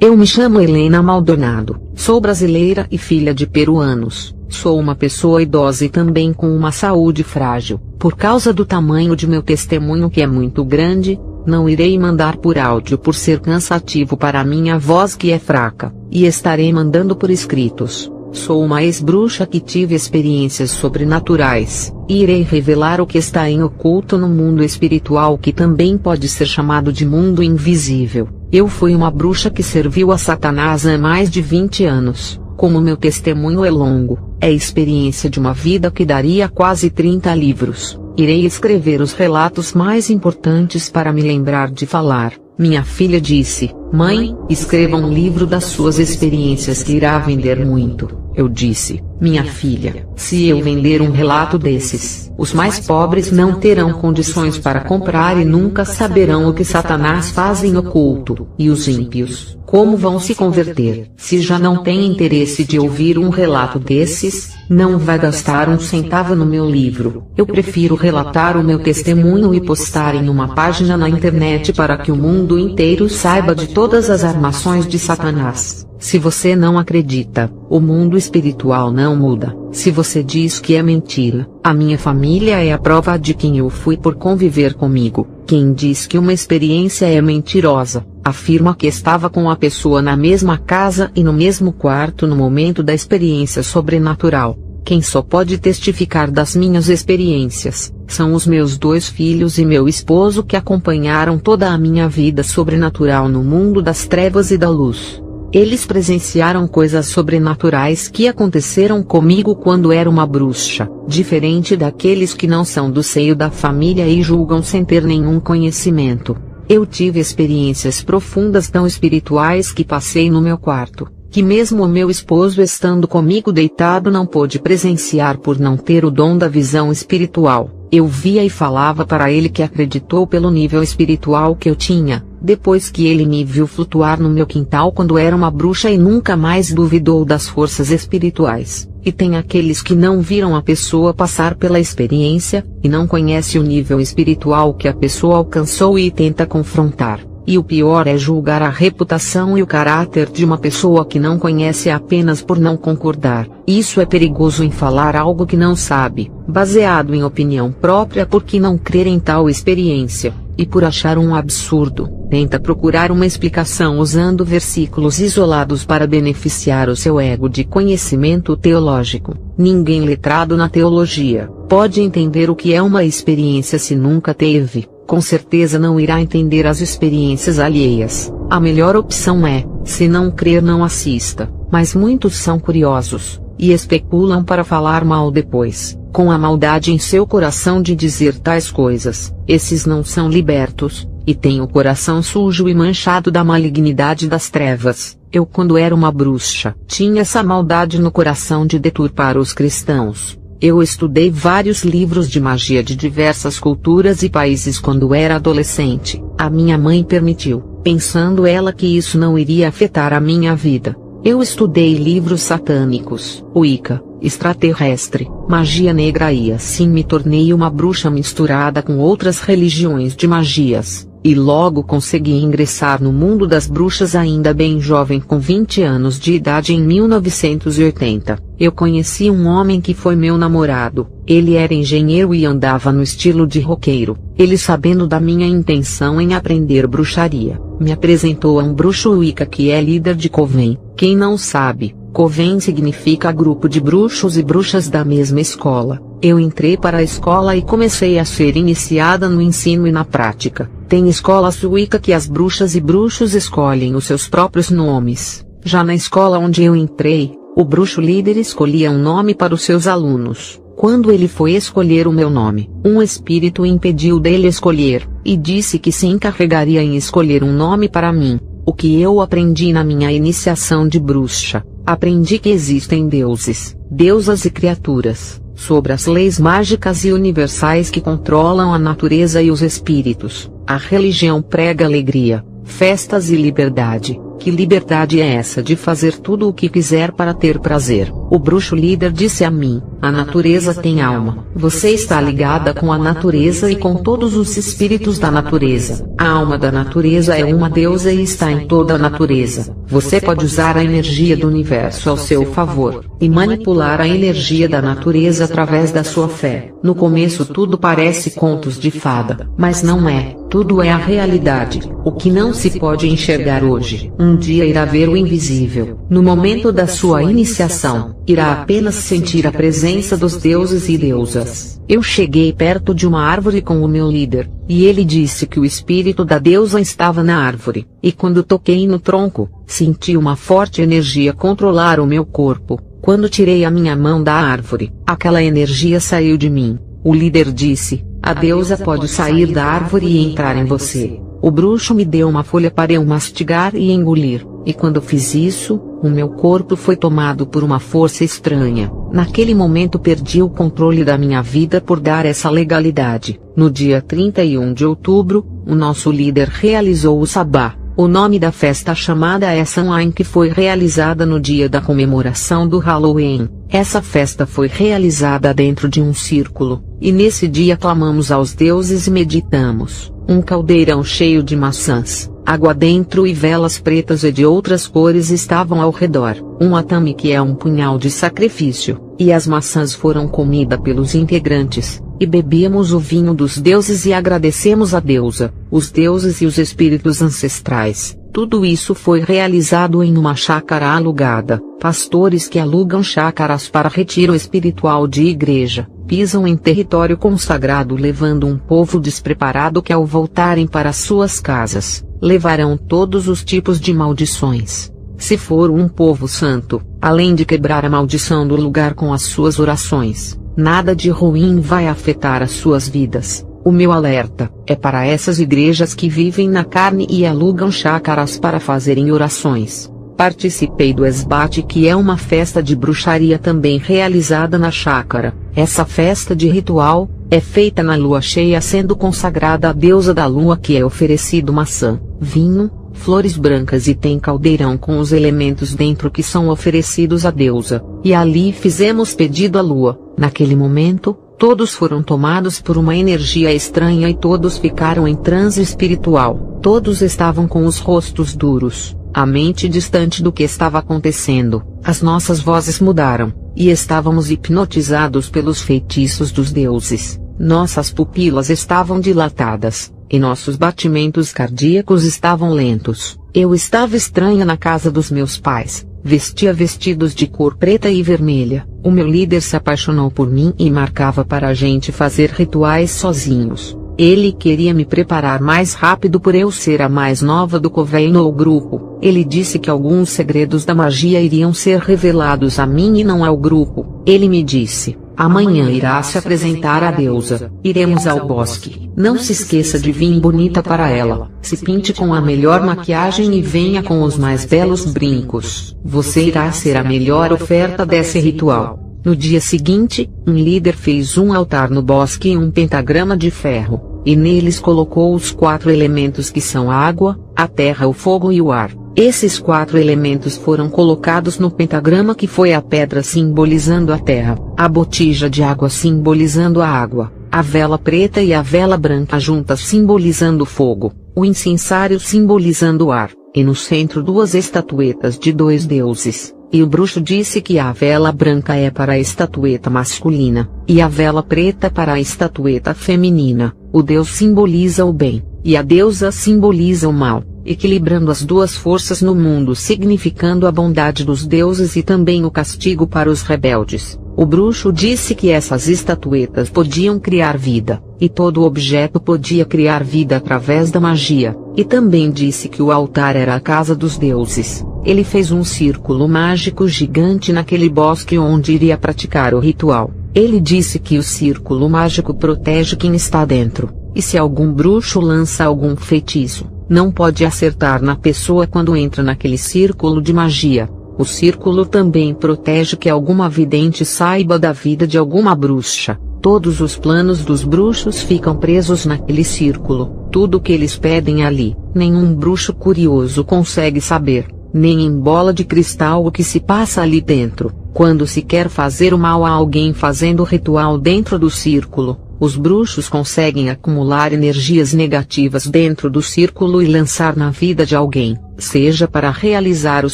Eu me chamo Helena Maldonado, sou brasileira e filha de peruanos. Sou uma pessoa idosa e também com uma saúde frágil. Por causa do tamanho de meu testemunho, que é muito grande, não irei mandar por áudio por ser cansativo para a minha voz, que é fraca, e estarei mandando por escritos. Sou uma ex-bruxa que tive experiências sobrenaturais, e irei revelar o que está em oculto no mundo espiritual, que também pode ser chamado de mundo invisível. Eu fui uma bruxa que serviu a Satanás há mais de 20 anos. Como meu testemunho é longo, é a experiência de uma vida que daria quase 30 livros. Irei escrever os relatos mais importantes para me lembrar de falar. Minha filha disse: "Mãe, escreva um livro das suas experiências que irá vender muito." Eu disse: "Minha filha, se eu vender um relato desses, os mais pobres não terão condições para comprar e nunca saberão o que Satanás faz em oculto. E os ímpios, como vão se converter? Se já não tem interesse de ouvir um relato desses, não vai gastar um centavo no meu livro. Eu prefiro relatar o meu testemunho e postar em uma página na internet para que o mundo inteiro saiba de todas as armações de Satanás." Se você não acredita, o mundo espiritual não muda. Se você diz que é mentira, a minha família é a prova de quem eu fui por conviver comigo. Quem diz que uma experiência é mentirosa, afirma que estava com a pessoa na mesma casa e no mesmo quarto no momento da experiência sobrenatural. Quem só pode testificar das minhas experiências são os meus 2 filhos e meu esposo, que acompanharam toda a minha vida sobrenatural no mundo das trevas e da luz. Eles presenciaram coisas sobrenaturais que aconteceram comigo quando era uma bruxa, diferente daqueles que não são do seio da família e julgam sem ter nenhum conhecimento. Eu tive experiências profundas tão espirituais que passei no meu quarto, que mesmo o meu esposo estando comigo deitado não pôde presenciar por não ter o dom da visão espiritual. Eu via e falava para ele, que acreditou pelo nível espiritual que eu tinha, depois que ele me viu flutuar no meu quintal quando era uma bruxa e nunca mais duvidou das forças espirituais. E tem aqueles que não viram a pessoa passar pela experiência, e não conhece o nível espiritual que a pessoa alcançou e tenta confrontar. E o pior é julgar a reputação e o caráter de uma pessoa que não conhece apenas por não concordar. Isso é perigoso em falar algo que não sabe, baseado em opinião própria, porque não crer em tal experiência, e por achar um absurdo, tenta procurar uma explicação usando versículos isolados para beneficiar o seu ego de conhecimento teológico. Ninguém letrado na teologia pode entender o que é uma experiência se nunca teve. Com certeza não irá entender as experiências alheias. A melhor opção é, se não crer, não assista, mas muitos são curiosos, e especulam para falar mal depois, com a maldade em seu coração de dizer tais coisas. Esses não são libertos, e têm o coração sujo e manchado da malignidade das trevas. Eu, quando era uma bruxa, tinha essa maldade no coração de deturpar os cristãos. Eu estudei vários livros de magia de diversas culturas e países quando era adolescente. A minha mãe permitiu, pensando ela que isso não iria afetar a minha vida. Eu estudei livros satânicos, Wicca, extraterrestre, magia negra, e assim me tornei uma bruxa misturada com outras religiões de magias. E logo consegui ingressar no mundo das bruxas ainda bem jovem, com 20 anos de idade, em 1980. Eu conheci um homem que foi meu namorado. Ele era engenheiro e andava no estilo de roqueiro. Ele, sabendo da minha intenção em aprender bruxaria, me apresentou a um bruxo Wicca que é líder de Coven. Quem não sabe, Coven significa grupo de bruxos e bruxas da mesma escola. Eu entrei para a escola e comecei a ser iniciada no ensino e na prática. Tem escolas Wicca que as bruxas e bruxos escolhem os seus próprios nomes. Já na escola onde eu entrei, o bruxo líder escolhia um nome para os seus alunos. Quando ele foi escolher o meu nome, um espírito impediu dele escolher, e disse que se encarregaria em escolher um nome para mim. O que eu aprendi na minha iniciação de bruxa? Aprendi que existem deuses, deusas e criaturas, sobre as leis mágicas e universais que controlam a natureza e os espíritos. A religião prega alegria, festas e liberdade. Que liberdade é essa de fazer tudo o que quiser para ter prazer? O bruxo líder disse a mim: a natureza tem alma. Você está ligada com a natureza e com todos os espíritos da natureza. A alma da natureza é uma deusa e está em toda a natureza. Você pode usar a energia do universo ao seu favor, e manipular a energia da natureza através da sua fé. No começo tudo parece contos de fada, mas não é. Tudo é a realidade. O que não se pode enxergar hoje, um dia irá ver o invisível. No momento da sua iniciação, irá apenas sentir a presença dos deuses e deusas. Eu cheguei perto de uma árvore com o meu líder, e ele disse que o espírito da deusa estava na árvore. E quando toquei no tronco, senti uma forte energia controlar o meu corpo. Quando tirei a minha mão da árvore, aquela energia saiu de mim. O líder disse: a deusa pode sair da árvore e entrar em você. O bruxo me deu uma folha para eu mastigar e engolir, e quando fiz isso, o meu corpo foi tomado por uma força estranha. Naquele momento perdi o controle da minha vida por dar essa legalidade. No dia 31 de outubro, o nosso líder realizou o sabá. O nome da festa chamada é Samhain, que foi realizada no dia da comemoração do Halloween. Essa festa foi realizada dentro de um círculo, e nesse dia clamamos aos deuses e meditamos. Um caldeirão cheio de maçãs, água dentro e velas pretas e de outras cores estavam ao redor. Um atame, que é um punhal de sacrifício, e as maçãs foram comidas pelos integrantes, e bebíamos o vinho dos deuses e agradecemos a deusa, os deuses e os espíritos ancestrais. Tudo isso foi realizado em uma chácara alugada. Pastores que alugam chácaras para retiro espiritual de igreja, pisam em território consagrado levando um povo despreparado que, ao voltarem para suas casas, levarão todos os tipos de maldições. Se for um povo santo, além de quebrar a maldição do lugar com as suas orações, nada de ruim vai afetar as suas vidas. O meu alerta é para essas igrejas que vivem na carne e alugam chácaras para fazerem orações. Participei do esbate, que é uma festa de bruxaria também realizada na chácara. Essa festa de ritual é feita na lua cheia, sendo consagrada à deusa da lua, que é oferecido maçã, vinho, flores brancas e tem caldeirão com os elementos dentro que são oferecidos à deusa. E ali fizemos pedido à lua. Naquele momento, todos foram tomados por uma energia estranha e todos ficaram em transe espiritual. Todos estavam com os rostos duros, a mente distante do que estava acontecendo. As nossas vozes mudaram, e estávamos hipnotizados pelos feitiços dos deuses. Nossas pupilas estavam dilatadas, e nossos batimentos cardíacos estavam lentos. Eu estava estranha na casa dos meus pais. Vestia vestidos de cor preta e vermelha. O meu líder se apaixonou por mim e marcava para a gente fazer rituais sozinhos. Ele queria me preparar mais rápido por eu ser a mais nova do convênio ou grupo. Ele disse que alguns segredos da magia iriam ser revelados a mim e não ao grupo. Ele me disse: amanhã irá se apresentar a deusa. Iremos ao bosque. Não se esqueça de vir bonita para ela. Se pinte com a melhor maquiagem e venha com os mais belos brincos. Você irá ser a melhor oferta desse ritual. No dia seguinte, um líder fez um altar no bosque e um pentagrama de ferro, e neles colocou os 4 elementos, que são a água, a terra, o fogo e o ar. Esses 4 elementos foram colocados no pentagrama, que foi a pedra simbolizando a terra, a botija de água simbolizando a água, a vela preta e a vela branca juntas simbolizando o fogo, o incensário simbolizando o ar, e no centro 2 estatuetas de 2 deuses. E o bruxo disse que a vela branca é para a estatueta masculina, e a vela preta para a estatueta feminina. O deus simboliza o bem, e a deusa simboliza o mal, equilibrando as duas forças no mundo, significando a bondade dos deuses e também o castigo para os rebeldes. O bruxo disse que essas estatuetas podiam criar vida, e todo objeto podia criar vida através da magia, e também disse que o altar era a casa dos deuses. Ele fez um círculo mágico gigante naquele bosque onde iria praticar o ritual. Ele disse que o círculo mágico protege quem está dentro, e se algum bruxo lança algum feitiço, não pode acertar na pessoa quando entra naquele círculo de magia. O círculo também protege que alguma vidente saiba da vida de alguma bruxa. Todos os planos dos bruxos ficam presos naquele círculo. Tudo o que eles pedem ali, nenhum bruxo curioso consegue saber. nem em bola de cristal o que se passa ali dentro. Quando se quer fazer o mal a alguém fazendo ritual dentro do círculo, os bruxos conseguem acumular energias negativas dentro do círculo e lançar na vida de alguém, seja para realizar os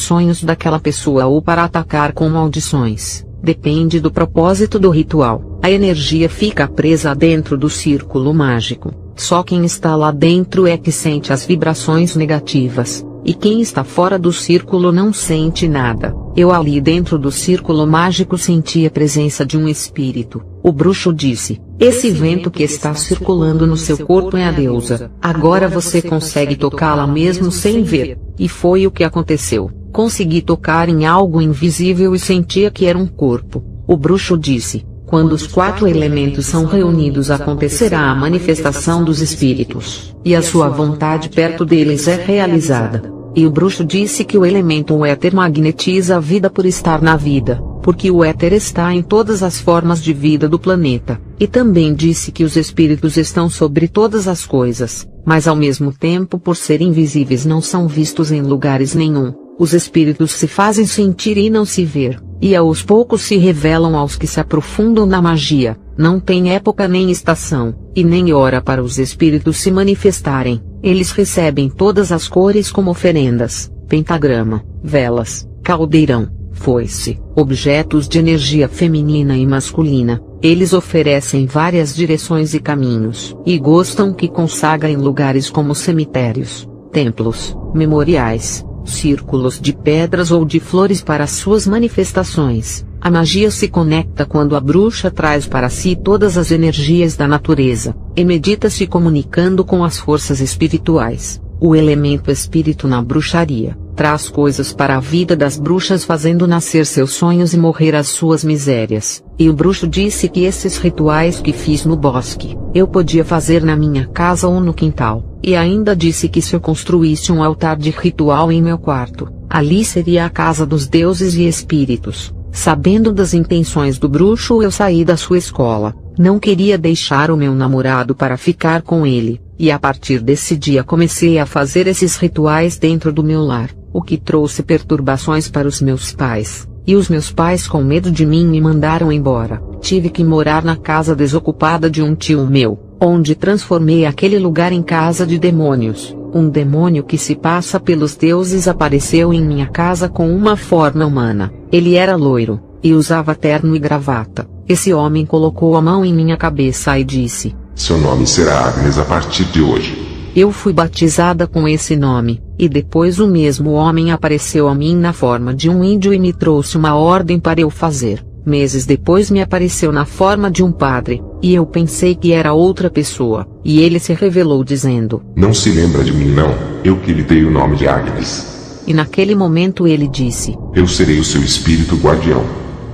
sonhos daquela pessoa ou para atacar com maldições. Depende do propósito do ritual. A energia fica presa dentro do círculo mágico. Só quem está lá dentro é que sente as vibrações negativas, e quem está fora do círculo não sente nada. Eu ali dentro do círculo mágico senti a presença de um espírito. O bruxo disse: "Esse vento que está circulando no seu corpo é a deusa. Agora você consegue tocá-la mesmo sem ver." E foi o que aconteceu. Consegui tocar em algo invisível e sentia que era um corpo. O bruxo disse: "Quando os 4 elementos são reunidos acontecerá a manifestação dos espíritos, e a sua vontade perto deles é realizada." E o bruxo disse que o elemento éter magnetiza a vida por estar na vida, porque o éter está em todas as formas de vida do planeta. E também disse que os espíritos estão sobre todas as coisas, mas ao mesmo tempo por serem invisíveis não são vistos em lugares nenhum. Os espíritos se fazem sentir e não se ver, e aos poucos se revelam aos que se aprofundam na magia. Não tem época nem estação, e nem hora para os espíritos se manifestarem. Eles recebem todas as cores como oferendas: pentagrama, velas, caldeirão, foice, objetos de energia feminina e masculina. Eles oferecem várias direções e caminhos, e gostam que consagrem lugares como cemitérios, templos, memoriais, círculos de pedras ou de flores para suas manifestações. A magia se conecta quando a bruxa traz para si todas as energias da natureza, e medita se comunicando com as forças espirituais. O elemento espírito na bruxaria traz coisas para a vida das bruxas, fazendo nascer seus sonhos e morrer as suas misérias. E o bruxo disse que esses rituais que fiz no bosque, eu podia fazer na minha casa ou no quintal, e ainda disse que se eu construísse um altar de ritual em meu quarto, ali seria a casa dos deuses e espíritos. Sabendo das intenções do bruxo, eu saí da sua escola. Não queria deixar o meu namorado para ficar com ele, e a partir desse dia comecei a fazer esses rituais dentro do meu lar, o que trouxe perturbações para os meus pais, e os meus pais, com medo de mim, me mandaram embora. Tive que morar na casa desocupada de um tio meu, onde transformei aquele lugar em casa de demônios. Um demônio que se passa pelos deuses apareceu em minha casa com uma forma humana. Ele era loiro, e usava terno e gravata. Esse homem colocou a mão em minha cabeça e disse: "Seu nome será Agnes a partir de hoje." Eu fui batizada com esse nome, e depois o mesmo homem apareceu a mim na forma de um índio e me trouxe uma ordem para eu fazer. Meses depois me apareceu na forma de um padre, e eu pensei que era outra pessoa, e ele se revelou dizendo: "Não se lembra de mim não, eu que lhe dei o nome de Agnes." E naquele momento ele disse: "Eu serei o seu espírito guardião."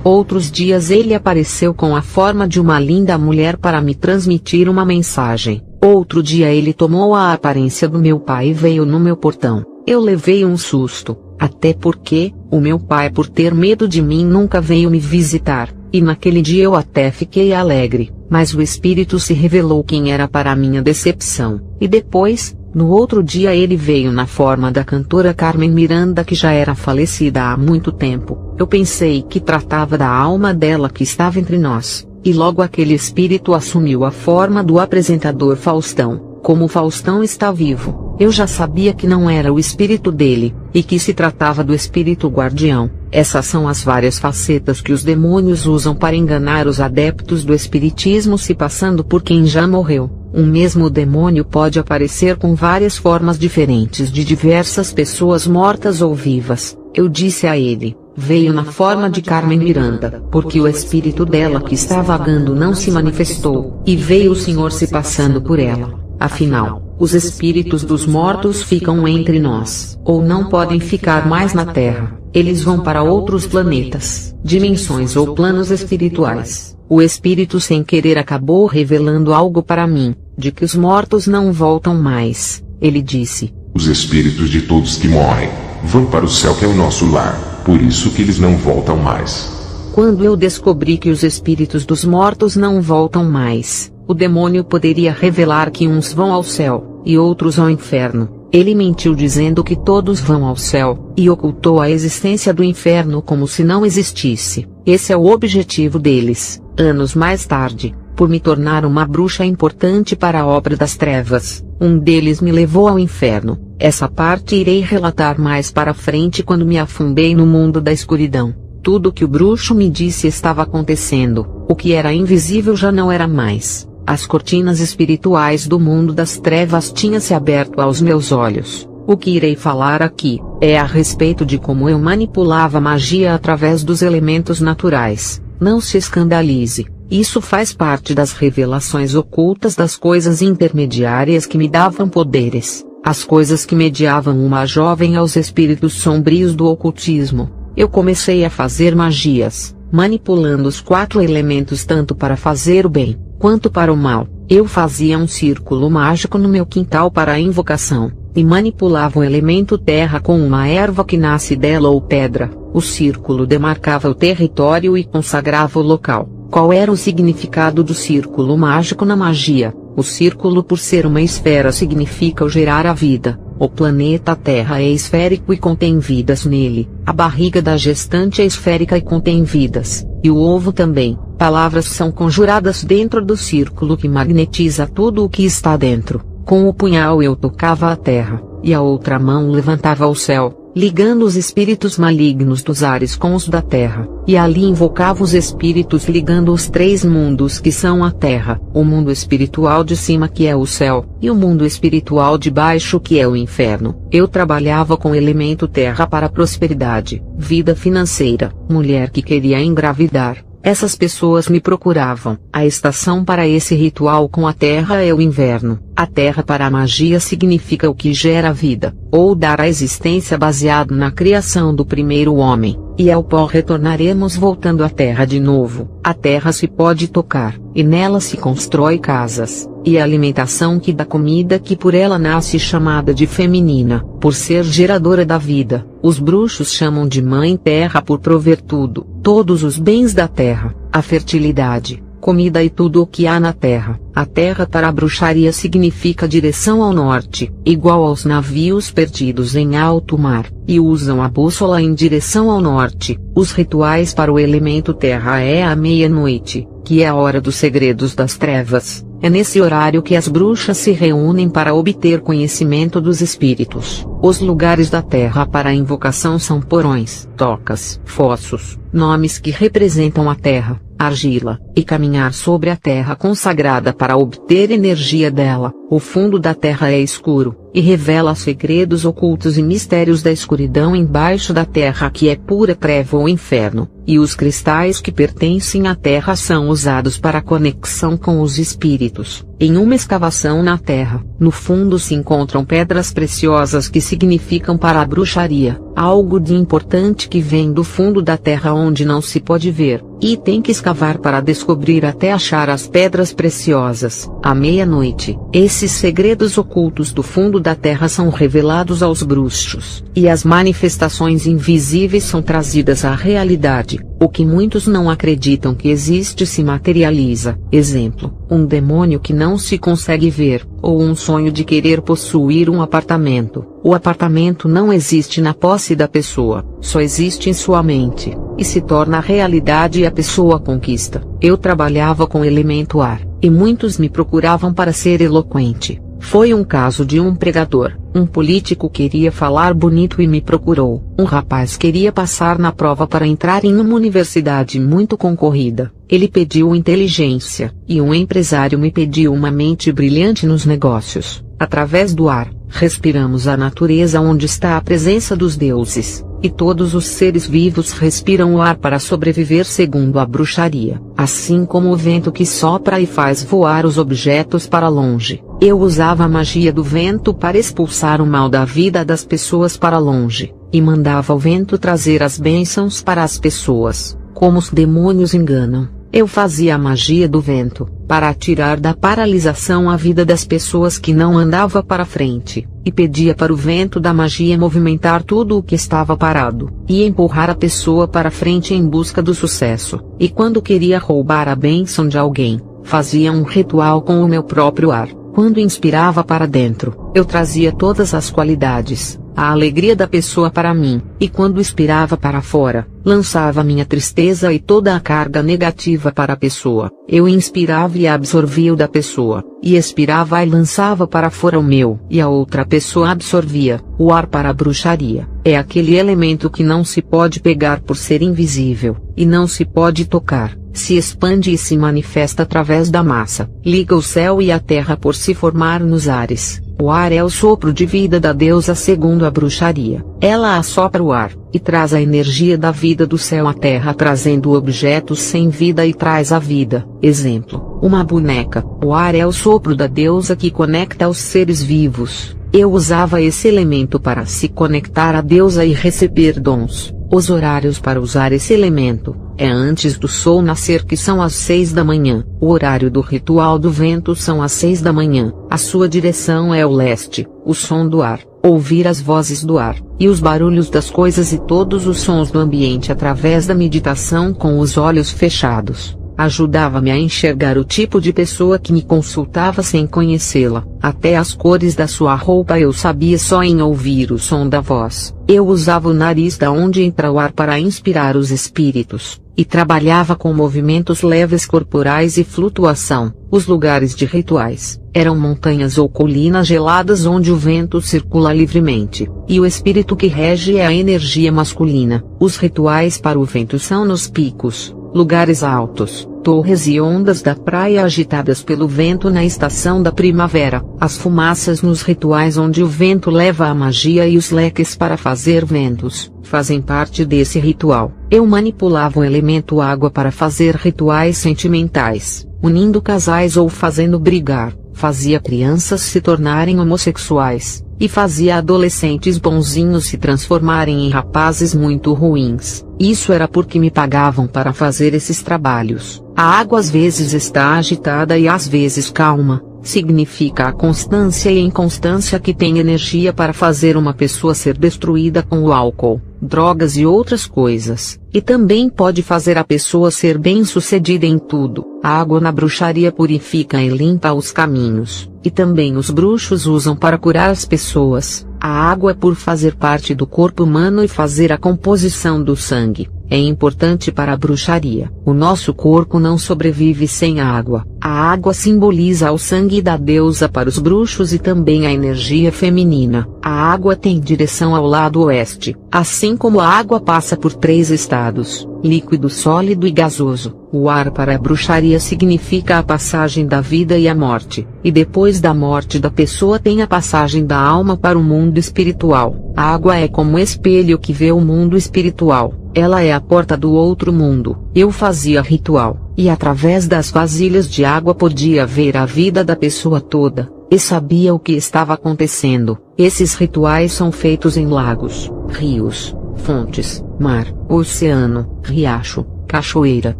Outros dias ele apareceu com a forma de uma linda mulher para me transmitir uma mensagem. Outro dia ele tomou a aparência do meu pai e veio no meu portão. Eu levei um susto, até porque, o meu pai, por ter medo de mim, nunca veio me visitar, e naquele dia eu até fiquei alegre, mas o espírito se revelou quem era para minha decepção. E depois, no outro dia ele veio na forma da cantora Carmen Miranda, que já era falecida há muito tempo. Eu pensei que tratava da alma dela que estava entre nós, e logo aquele espírito assumiu a forma do apresentador Faustão. Como Faustão está vivo, eu já sabia que não era o espírito dele, e que se tratava do espírito guardião. Essas são as várias facetas que os demônios usam para enganar os adeptos do espiritismo, se passando por quem já morreu. Um mesmo demônio pode aparecer com várias formas diferentes de diversas pessoas mortas ou vivas. Eu disse a ele: veio na forma de Carmen Miranda, porque o espírito dela que está vagando não se manifestou, e veio o Senhor se passando por ela. Afinal, os espíritos dos mortos ficam entre nós, ou não podem ficar mais na Terra. Eles vão para outros planetas, dimensões ou planos espirituais. O espírito sem querer acabou revelando algo para mim, de que os mortos não voltam mais. Ele disse: os espíritos de todos que morrem vão para o céu, que é o nosso lar, por isso que eles não voltam mais. Quando eu descobri que os espíritos dos mortos não voltam mais, o demônio poderia revelar que uns vão ao céu, e outros ao inferno. Ele mentiu dizendo que todos vão ao céu, e ocultou a existência do inferno como se não existisse. Esse é o objetivo deles. Anos mais tarde, por me tornar uma bruxa importante para a obra das trevas, um deles me levou ao inferno. Essa parte irei relatar mais para frente quando me afundei no mundo da escuridão. Tudo o que o bruxo me disse estava acontecendo. O que era invisível já não era mais. As cortinas espirituais do mundo das trevas tinham se aberto aos meus olhos. O que irei falar aqui é a respeito de como eu manipulava magia através dos elementos naturais. Não se escandalize, isso faz parte das revelações ocultas das coisas intermediárias que me davam poderes, as coisas que mediavam uma jovem aos espíritos sombrios do ocultismo. Eu comecei a fazer magias, manipulando os 4 elementos tanto para fazer o bem, quanto para o mal. Eu fazia um círculo mágico no meu quintal para a invocação, e manipulava o elemento terra com uma erva que nasce dela ou pedra. O círculo demarcava o território e consagrava o local. Qual era o significado do círculo mágico na magia? O círculo, por ser uma esfera, significa o gerar a vida. O planeta Terra é esférico e contém vidas nele. A barriga da gestante é esférica e contém vidas, e o ovo também. Palavras são conjuradas dentro do círculo que magnetiza tudo o que está dentro. Com o punhal eu tocava a terra, e a outra mão levantava o céu, ligando os espíritos malignos dos ares com os da terra, e ali invocava os espíritos ligando os 3 mundos que são a terra, o mundo espiritual de cima que é o céu, e o mundo espiritual de baixo que é o inferno. Eu trabalhava com o elemento terra para prosperidade, vida financeira, mulher que queria engravidar. Essas pessoas me procuravam. A estação para esse ritual com a terra é o inverno. A terra para a magia significa o que gera a vida, ou dar a existência baseado na criação do primeiro homem, e ao pó retornaremos voltando à terra de novo. A terra se pode tocar, e nela se constrói casas, e a alimentação que dá comida que por ela nasce chamada de feminina, por ser geradora da vida. Os bruxos chamam de mãe terra por prover tudo, todos os bens da terra, a fertilidade, comida e tudo o que há na terra. A terra para a bruxaria significa direção ao norte, igual aos navios perdidos em alto mar, e usam a bússola em direção ao norte. Os rituais para o elemento terra é à meia-noite, que é a hora dos segredos das trevas. É nesse horário que as bruxas se reúnem para obter conhecimento dos espíritos. Os lugares da terra para a invocação são porões, tocas, fossos, nomes que representam a terra, argila, e caminhar sobre a terra consagrada para obter energia dela. O fundo da terra é escuro, e revela segredos ocultos e mistérios da escuridão embaixo da terra que é pura treva ou inferno, e os cristais que pertencem à terra são usados para a conexão com os espíritos. Em uma escavação na terra, no fundo se encontram pedras preciosas que significam para a bruxaria, algo de importante que vem do fundo da terra onde não se pode ver, e tem que escavar para descobrir até achar as pedras preciosas. À meia-noite, esses segredos ocultos do fundo da terra são revelados aos bruxos, e as manifestações invisíveis são trazidas à realidade. O que muitos não acreditam que existe se materializa. Exemplo, um demônio que não se consegue ver, ou um sonho de querer possuir um apartamento. O apartamento não existe na posse da pessoa, só existe em sua mente, e se torna realidade e a pessoa conquista. Eu trabalhava com elemento ar, e muitos me procuravam para ser eloquente. Foi um caso de um pregador. Um político queria falar bonito e me procurou. Um rapaz queria passar na prova para entrar em uma universidade muito concorrida. Ele pediu inteligência, e um empresário me pediu uma mente brilhante nos negócios. Através do ar, respiramos a natureza onde está a presença dos deuses, e todos os seres vivos respiram o ar para sobreviver segundo a bruxaria. Assim como o vento que sopra e faz voar os objetos para longe, eu usava a magia do vento para expulsar o mal da vida das pessoas para longe, e mandava o vento trazer as bênçãos para as pessoas. Como os demônios enganam, eu fazia a magia do vento, para tirar da paralisação a vida das pessoas que não andava para frente, e pedia para o vento da magia movimentar tudo o que estava parado, e empurrar a pessoa para frente em busca do sucesso. E quando queria roubar a bênção de alguém, fazia um ritual com o meu próprio ar. Quando inspirava para dentro, eu trazia todas as qualidades, a alegria da pessoa para mim, e quando expirava para fora, lançava minha tristeza e toda a carga negativa para a pessoa. Eu inspirava e absorvia o da pessoa, e expirava e lançava para fora o meu, e a outra pessoa absorvia. O ar para a bruxaria é aquele elemento que não se pode pegar por ser invisível, e não se pode tocar. Se expande e se manifesta através da massa, liga o céu e a terra por se formar nos ares. O ar é o sopro de vida da deusa segundo a bruxaria. Ela assopra o ar, e traz a energia da vida do céu à terra trazendo objetos sem vida e traz a vida. Exemplo, uma boneca. O ar é o sopro da deusa que conecta os seres vivos. Eu usava esse elemento para se conectar à deusa e receber dons. Os horários para usar esse elemento é antes do sol nascer, que são às 6 da manhã. O horário do ritual do vento são às 6 da manhã. A sua direção é o leste. O som do ar, ouvir as vozes do ar, e os barulhos das coisas e todos os sons do ambiente através da meditação com os olhos fechados. Ajudava-me a enxergar o tipo de pessoa que me consultava sem conhecê-la. Até as cores da sua roupa eu sabia só em ouvir o som da voz. Eu usava o nariz da onde entra o ar para inspirar os espíritos, e trabalhava com movimentos leves corporais e flutuação. Os lugares de rituais eram montanhas ou colinas geladas onde o vento circula livremente, e o espírito que rege é a energia masculina. Os rituais para o vento são nos picos, lugares altos, torres e ondas da praia agitadas pelo vento na estação da primavera. As fumaças nos rituais onde o vento leva a magia e os leques para fazer ventos, fazem parte desse ritual. Eu manipulava o elemento água para fazer rituais sentimentais, unindo casais ou fazendo brigar, fazia crianças se tornarem homossexuais, e fazia adolescentes bonzinhos se transformarem em rapazes muito ruins. Isso era porque me pagavam para fazer esses trabalhos. A água às vezes está agitada e às vezes calma. Significa a constância e inconstância que tem energia para fazer uma pessoa ser destruída com o álcool, drogas e outras coisas, e também pode fazer a pessoa ser bem-sucedida em tudo. A água na bruxaria purifica e limpa os caminhos, e também os bruxos usam para curar as pessoas. A água por fazer parte do corpo humano e fazer a composição do sangue, é importante para a bruxaria. O nosso corpo não sobrevive sem água. A água simboliza o sangue da deusa para os bruxos e também a energia feminina. A água tem direção ao lado oeste, assim como a água passa por 3 estados: líquido, sólido e gasoso. O ar para a bruxaria significa a passagem da vida e a morte, e depois da morte da pessoa tem a passagem da alma para o mundo espiritual. A água é como espelho que vê o mundo espiritual. Ela é a porta do outro mundo. Eu fazia ritual, e através das vasilhas de água podia ver a vida da pessoa toda, e sabia o que estava acontecendo. Esses rituais são feitos em lagos, rios, fontes, mar, oceano, riacho, cachoeira,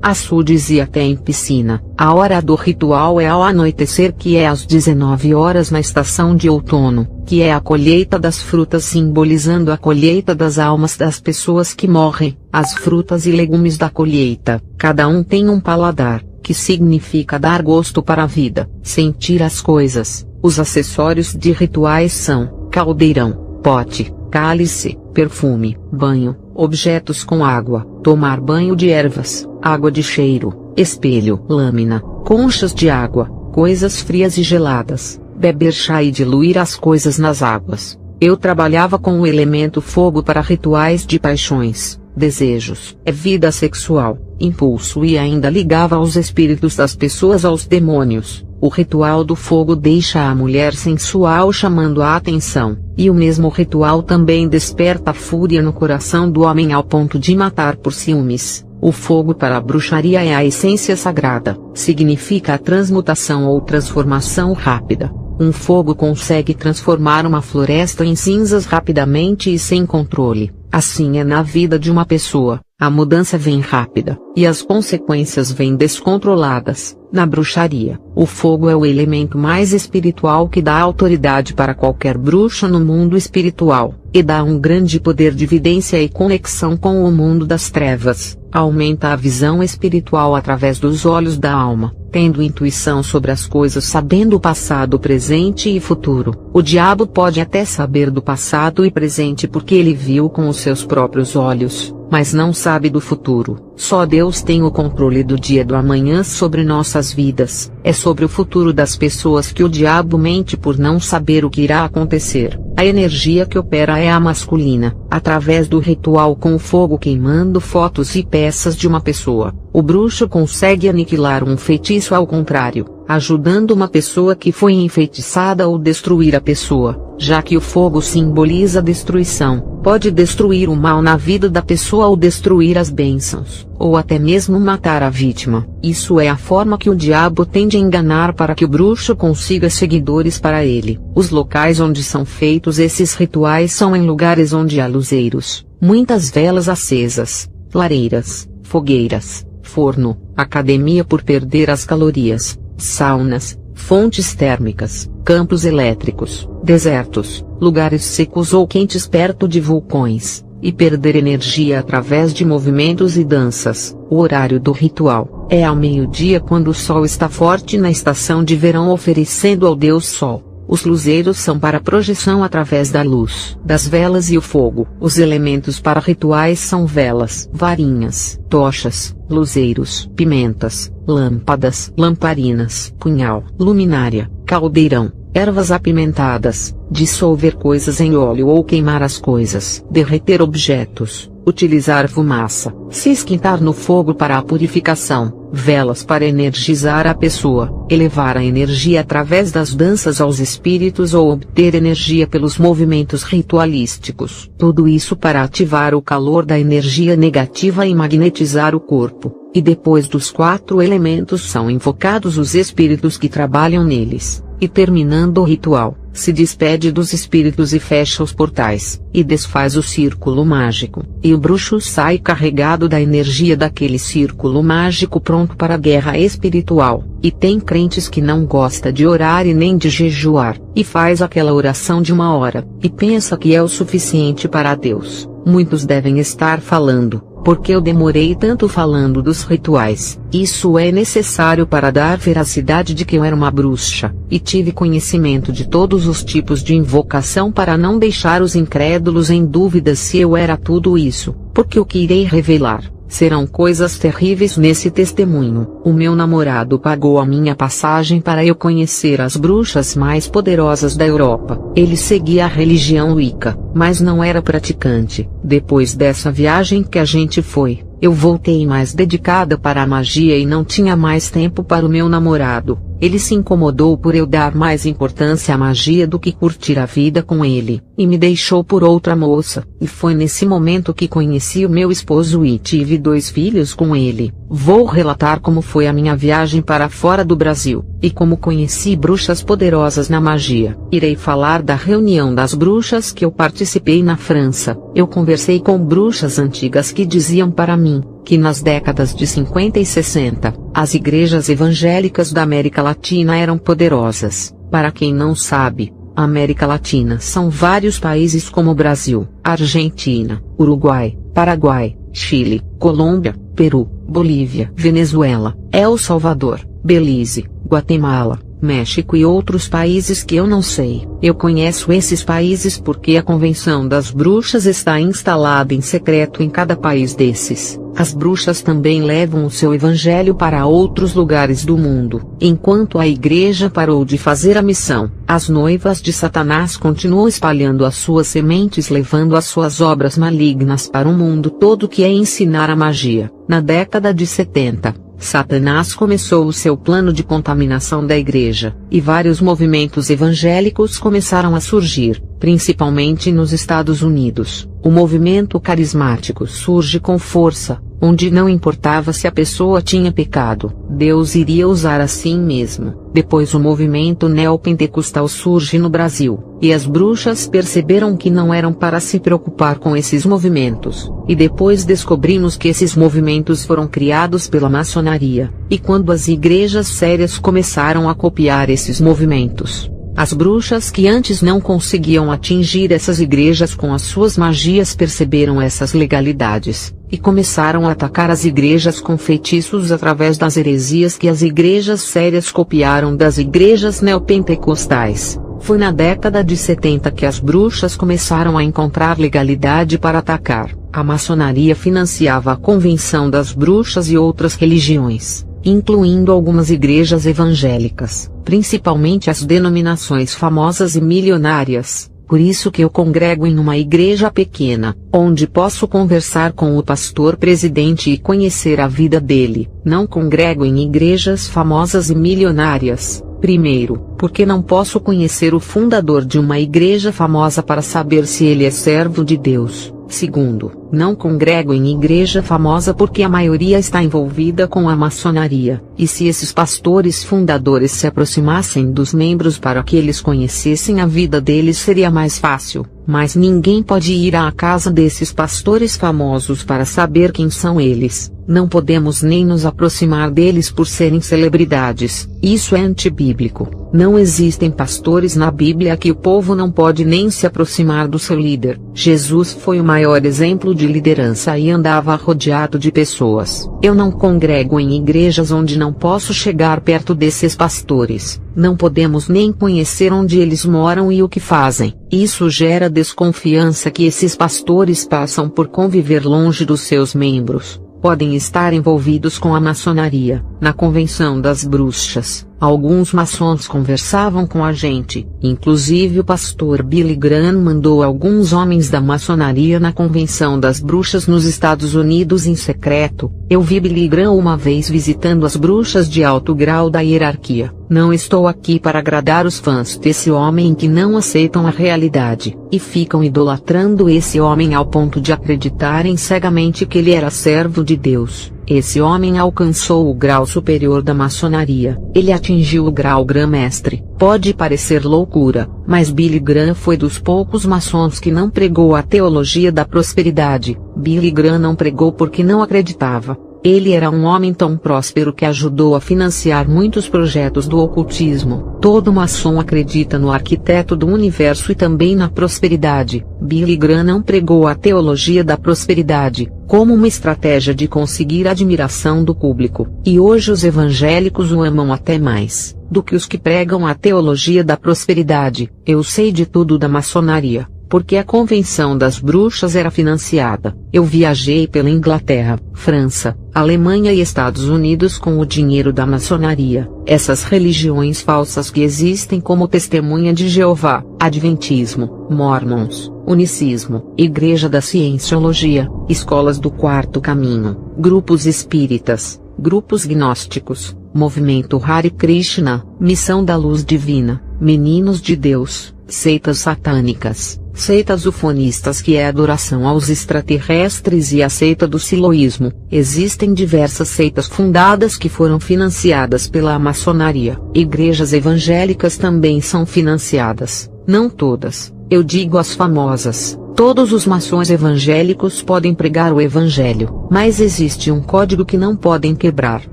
açudes e até em piscina. A hora do ritual é ao anoitecer, que é às 19 horas na estação de outono, que é a colheita das frutas, simbolizando a colheita das almas das pessoas que morrem. As frutas e legumes da colheita, cada um tem um paladar, que significa dar gosto para a vida, sentir as coisas. Os acessórios de rituais são caldeirão, pote, cálice, perfume, banho, objetos com água, tomar banho de ervas, água de cheiro, espelho, lâmina, conchas de água, coisas frias e geladas, beber chá e diluir as coisas nas águas. Eu trabalhava com o elemento fogo para rituais de paixões, desejos, vida sexual, impulso e ainda ligava aos espíritos das pessoas aos demônios. O ritual do fogo deixa a mulher sensual chamando a atenção, e o mesmo ritual também desperta a fúria no coração do homem ao ponto de matar por ciúmes. O fogo para a bruxaria é a essência sagrada, significa a transmutação ou transformação rápida. Um fogo consegue transformar uma floresta em cinzas rapidamente e sem controle. Assim é na vida de uma pessoa, a mudança vem rápida, e as consequências vêm descontroladas. Na bruxaria, o fogo é o elemento mais espiritual que dá autoridade para qualquer bruxo no mundo espiritual, e dá um grande poder de vidência e conexão com o mundo das trevas. Aumenta a visão espiritual através dos olhos da alma, tendo intuição sobre as coisas, sabendo o passado, presente e futuro. O diabo pode até saber do passado e presente porque ele viu com os seus próprios olhos, mas não sabe do futuro. Só Deus tem o controle do dia do amanhã sobre nossas vidas. É sobre o futuro das pessoas que o diabo mente por não saber o que irá acontecer. A energia que opera é a masculina, através do ritual com o fogo queimando fotos e peças de uma pessoa. O bruxo consegue aniquilar um feitiço ao contrário, ajudando uma pessoa que foi enfeitiçada ou destruir a pessoa, já que o fogo simboliza destruição. Pode destruir o mal na vida da pessoa ou destruir as bênçãos, ou até mesmo matar a vítima. Isso é a forma que o diabo tem de enganar para que o bruxo consiga seguidores para ele. Os locais onde são feitos esses rituais são em lugares onde há luzeiros, muitas velas acesas, lareiras, fogueiras, forno, academia por perder as calorias, saunas, fontes térmicas, campos elétricos, desertos, lugares secos ou quentes perto de vulcões, e perder energia através de movimentos e danças. O horário do ritual é ao meio-dia, quando o sol está forte na estação de verão, oferecendo ao Deus Sol. Os luzeiros são para projeção através da luz das velas e o fogo. Os elementos para rituais são velas, varinhas, tochas, luzeiros, pimentas, lâmpadas, lamparinas, punhal, luminária, caldeirão, ervas apimentadas, dissolver coisas em óleo ou queimar as coisas, derreter objetos, utilizar fumaça, se esquentar no fogo para a purificação, velas para energizar a pessoa, elevar a energia através das danças aos espíritos ou obter energia pelos movimentos ritualísticos. Tudo isso para ativar o calor da energia negativa e magnetizar o corpo. E depois dos 4 elementos são invocados os espíritos que trabalham neles. E terminando o ritual, se despede dos espíritos e fecha os portais, e desfaz o círculo mágico, e o bruxo sai carregado da energia daquele círculo mágico, pronto para a guerra espiritual. E tem crentes que não gosta de orar e nem de jejuar, e faz aquela oração de 1 hora, e pensa que é o suficiente para Deus. Muitos devem estar falando: porque eu demorei tanto falando dos rituais? Isso é necessário para dar veracidade de que eu era uma bruxa, e tive conhecimento de todos os tipos de invocação para não deixar os incrédulos em dúvidas se eu era tudo isso, porque o que irei revelar serão coisas terríveis nesse testemunho. O meu namorado pagou a minha passagem para eu conhecer as bruxas mais poderosas da Europa. Ele seguia a religião Wicca, mas não era praticante. Depois dessa viagem que a gente foi, eu voltei mais dedicada para a magia e não tinha mais tempo para o meu namorado. Ele se incomodou por eu dar mais importância à magia do que curtir a vida com ele, e me deixou por outra moça. E foi nesse momento que conheci o meu esposo e tive 2 filhos com ele. Vou relatar como foi a minha viagem para fora do Brasil, e como conheci bruxas poderosas na magia. Irei falar da reunião das bruxas que eu participei na França. Eu conversei com bruxas antigas que diziam para mim que nas décadas de 50 e 60, as igrejas evangélicas da América Latina eram poderosas. Para quem não sabe, a América Latina são vários países como Brasil, Argentina, Uruguai, Paraguai, Chile, Colômbia, Peru, Bolívia, Venezuela, El Salvador, Belize, Guatemala, México e outros países que eu não sei. Eu conheço esses países porque a Convenção das Bruxas está instalada em secreto em cada país desses. As bruxas também levam o seu evangelho para outros lugares do mundo. Enquanto a igreja parou de fazer a missão, as noivas de Satanás continuam espalhando as suas sementes, levando as suas obras malignas para o mundo todo, que é ensinar a magia. Na década de 70, Satanás começou o seu plano de contaminação da igreja, e vários movimentos evangélicos começaram a surgir, principalmente nos Estados Unidos. O movimento carismático surge com força, onde não importava se a pessoa tinha pecado, Deus iria usar assim mesmo. Depois o movimento neopentecostal surge no Brasil, e as bruxas perceberam que não eram para se preocupar com esses movimentos. E depois descobrimos que esses movimentos foram criados pela maçonaria, e quando as igrejas sérias começaram a copiar esses movimentos, as bruxas que antes não conseguiam atingir essas igrejas com as suas magias perceberam essas legalidades, e começaram a atacar as igrejas com feitiços através das heresias que as igrejas sérias copiaram das igrejas neopentecostais. Foi na década de 70 que as bruxas começaram a encontrar legalidade para atacar. A maçonaria financiava a Convenção das Bruxas e outras religiões, incluindo algumas igrejas evangélicas, principalmente as denominações famosas e milionárias. Por isso que eu congrego em uma igreja pequena, onde posso conversar com o pastor presidente e conhecer a vida dele. Não congrego em igrejas famosas e milionárias. Primeiro, porque não posso conhecer o fundador de uma igreja famosa para saber se ele é servo de Deus. Segundo, não congrego em igreja famosa porque a maioria está envolvida com a maçonaria, e se esses pastores fundadores se aproximassem dos membros para que eles conhecessem a vida deles seria mais fácil, mas ninguém pode ir à casa desses pastores famosos para saber quem são eles. Não podemos nem nos aproximar deles por serem celebridades. Isso é antibíblico. Não existem pastores na Bíblia que o povo não pode nem se aproximar do seu líder. Jesus foi o maior exemplo de liderança e andava rodeado de pessoas. Eu não congrego em igrejas onde não posso chegar perto desses pastores. Não podemos nem conhecer onde eles moram e o que fazem. Isso gera desconfiança que esses pastores passam por conviver longe dos seus membros. Podem estar envolvidos com a maçonaria. Na Convenção das Bruxas, alguns maçons conversavam com a gente, inclusive o pastor Billy Graham mandou alguns homens da maçonaria na Convenção das Bruxas nos Estados Unidos em secreto. Eu vi Billy Graham uma vez visitando as bruxas de alto grau da hierarquia. Não estou aqui para agradar os fãs desse homem que não aceitam a realidade, e ficam idolatrando esse homem ao ponto de acreditarem cegamente que ele era servo de Deus. Esse homem alcançou o grau superior da maçonaria. Ele atingiu o grau grã-mestre. Pode parecer loucura, mas Billy Graham foi dos poucos maçons que não pregou a teologia da prosperidade. Billy Graham não pregou porque não acreditava. Ele era um homem tão próspero que ajudou a financiar muitos projetos do ocultismo. Todo maçom acredita no arquiteto do universo e também na prosperidade. Billy Graham não pregou a teologia da prosperidade como uma estratégia de conseguir a admiração do público. E hoje os evangélicos o amam até mais do que os que pregam a teologia da prosperidade. Eu sei de tudo da maçonaria, porque a Convenção das Bruxas era financiada. Eu viajei pela Inglaterra, França, Alemanha e Estados Unidos com o dinheiro da maçonaria. Essas religiões falsas que existem como Testemunha de Jeová, Adventismo, Mormons, Unicismo, Igreja da Cienciologia, Escolas do Quarto Caminho, grupos espíritas, grupos gnósticos, Movimento Hare Krishna, Missão da Luz Divina, Meninos de Deus, seitas satânicas, seitas ufonistas que é adoração aos extraterrestres e a seita do siloísmo. Existem diversas seitas fundadas que foram financiadas pela maçonaria. Igrejas evangélicas também são financiadas, não todas, eu digo as famosas. Todos os maçons evangélicos podem pregar o evangelho, mas existe um código que não podem quebrar.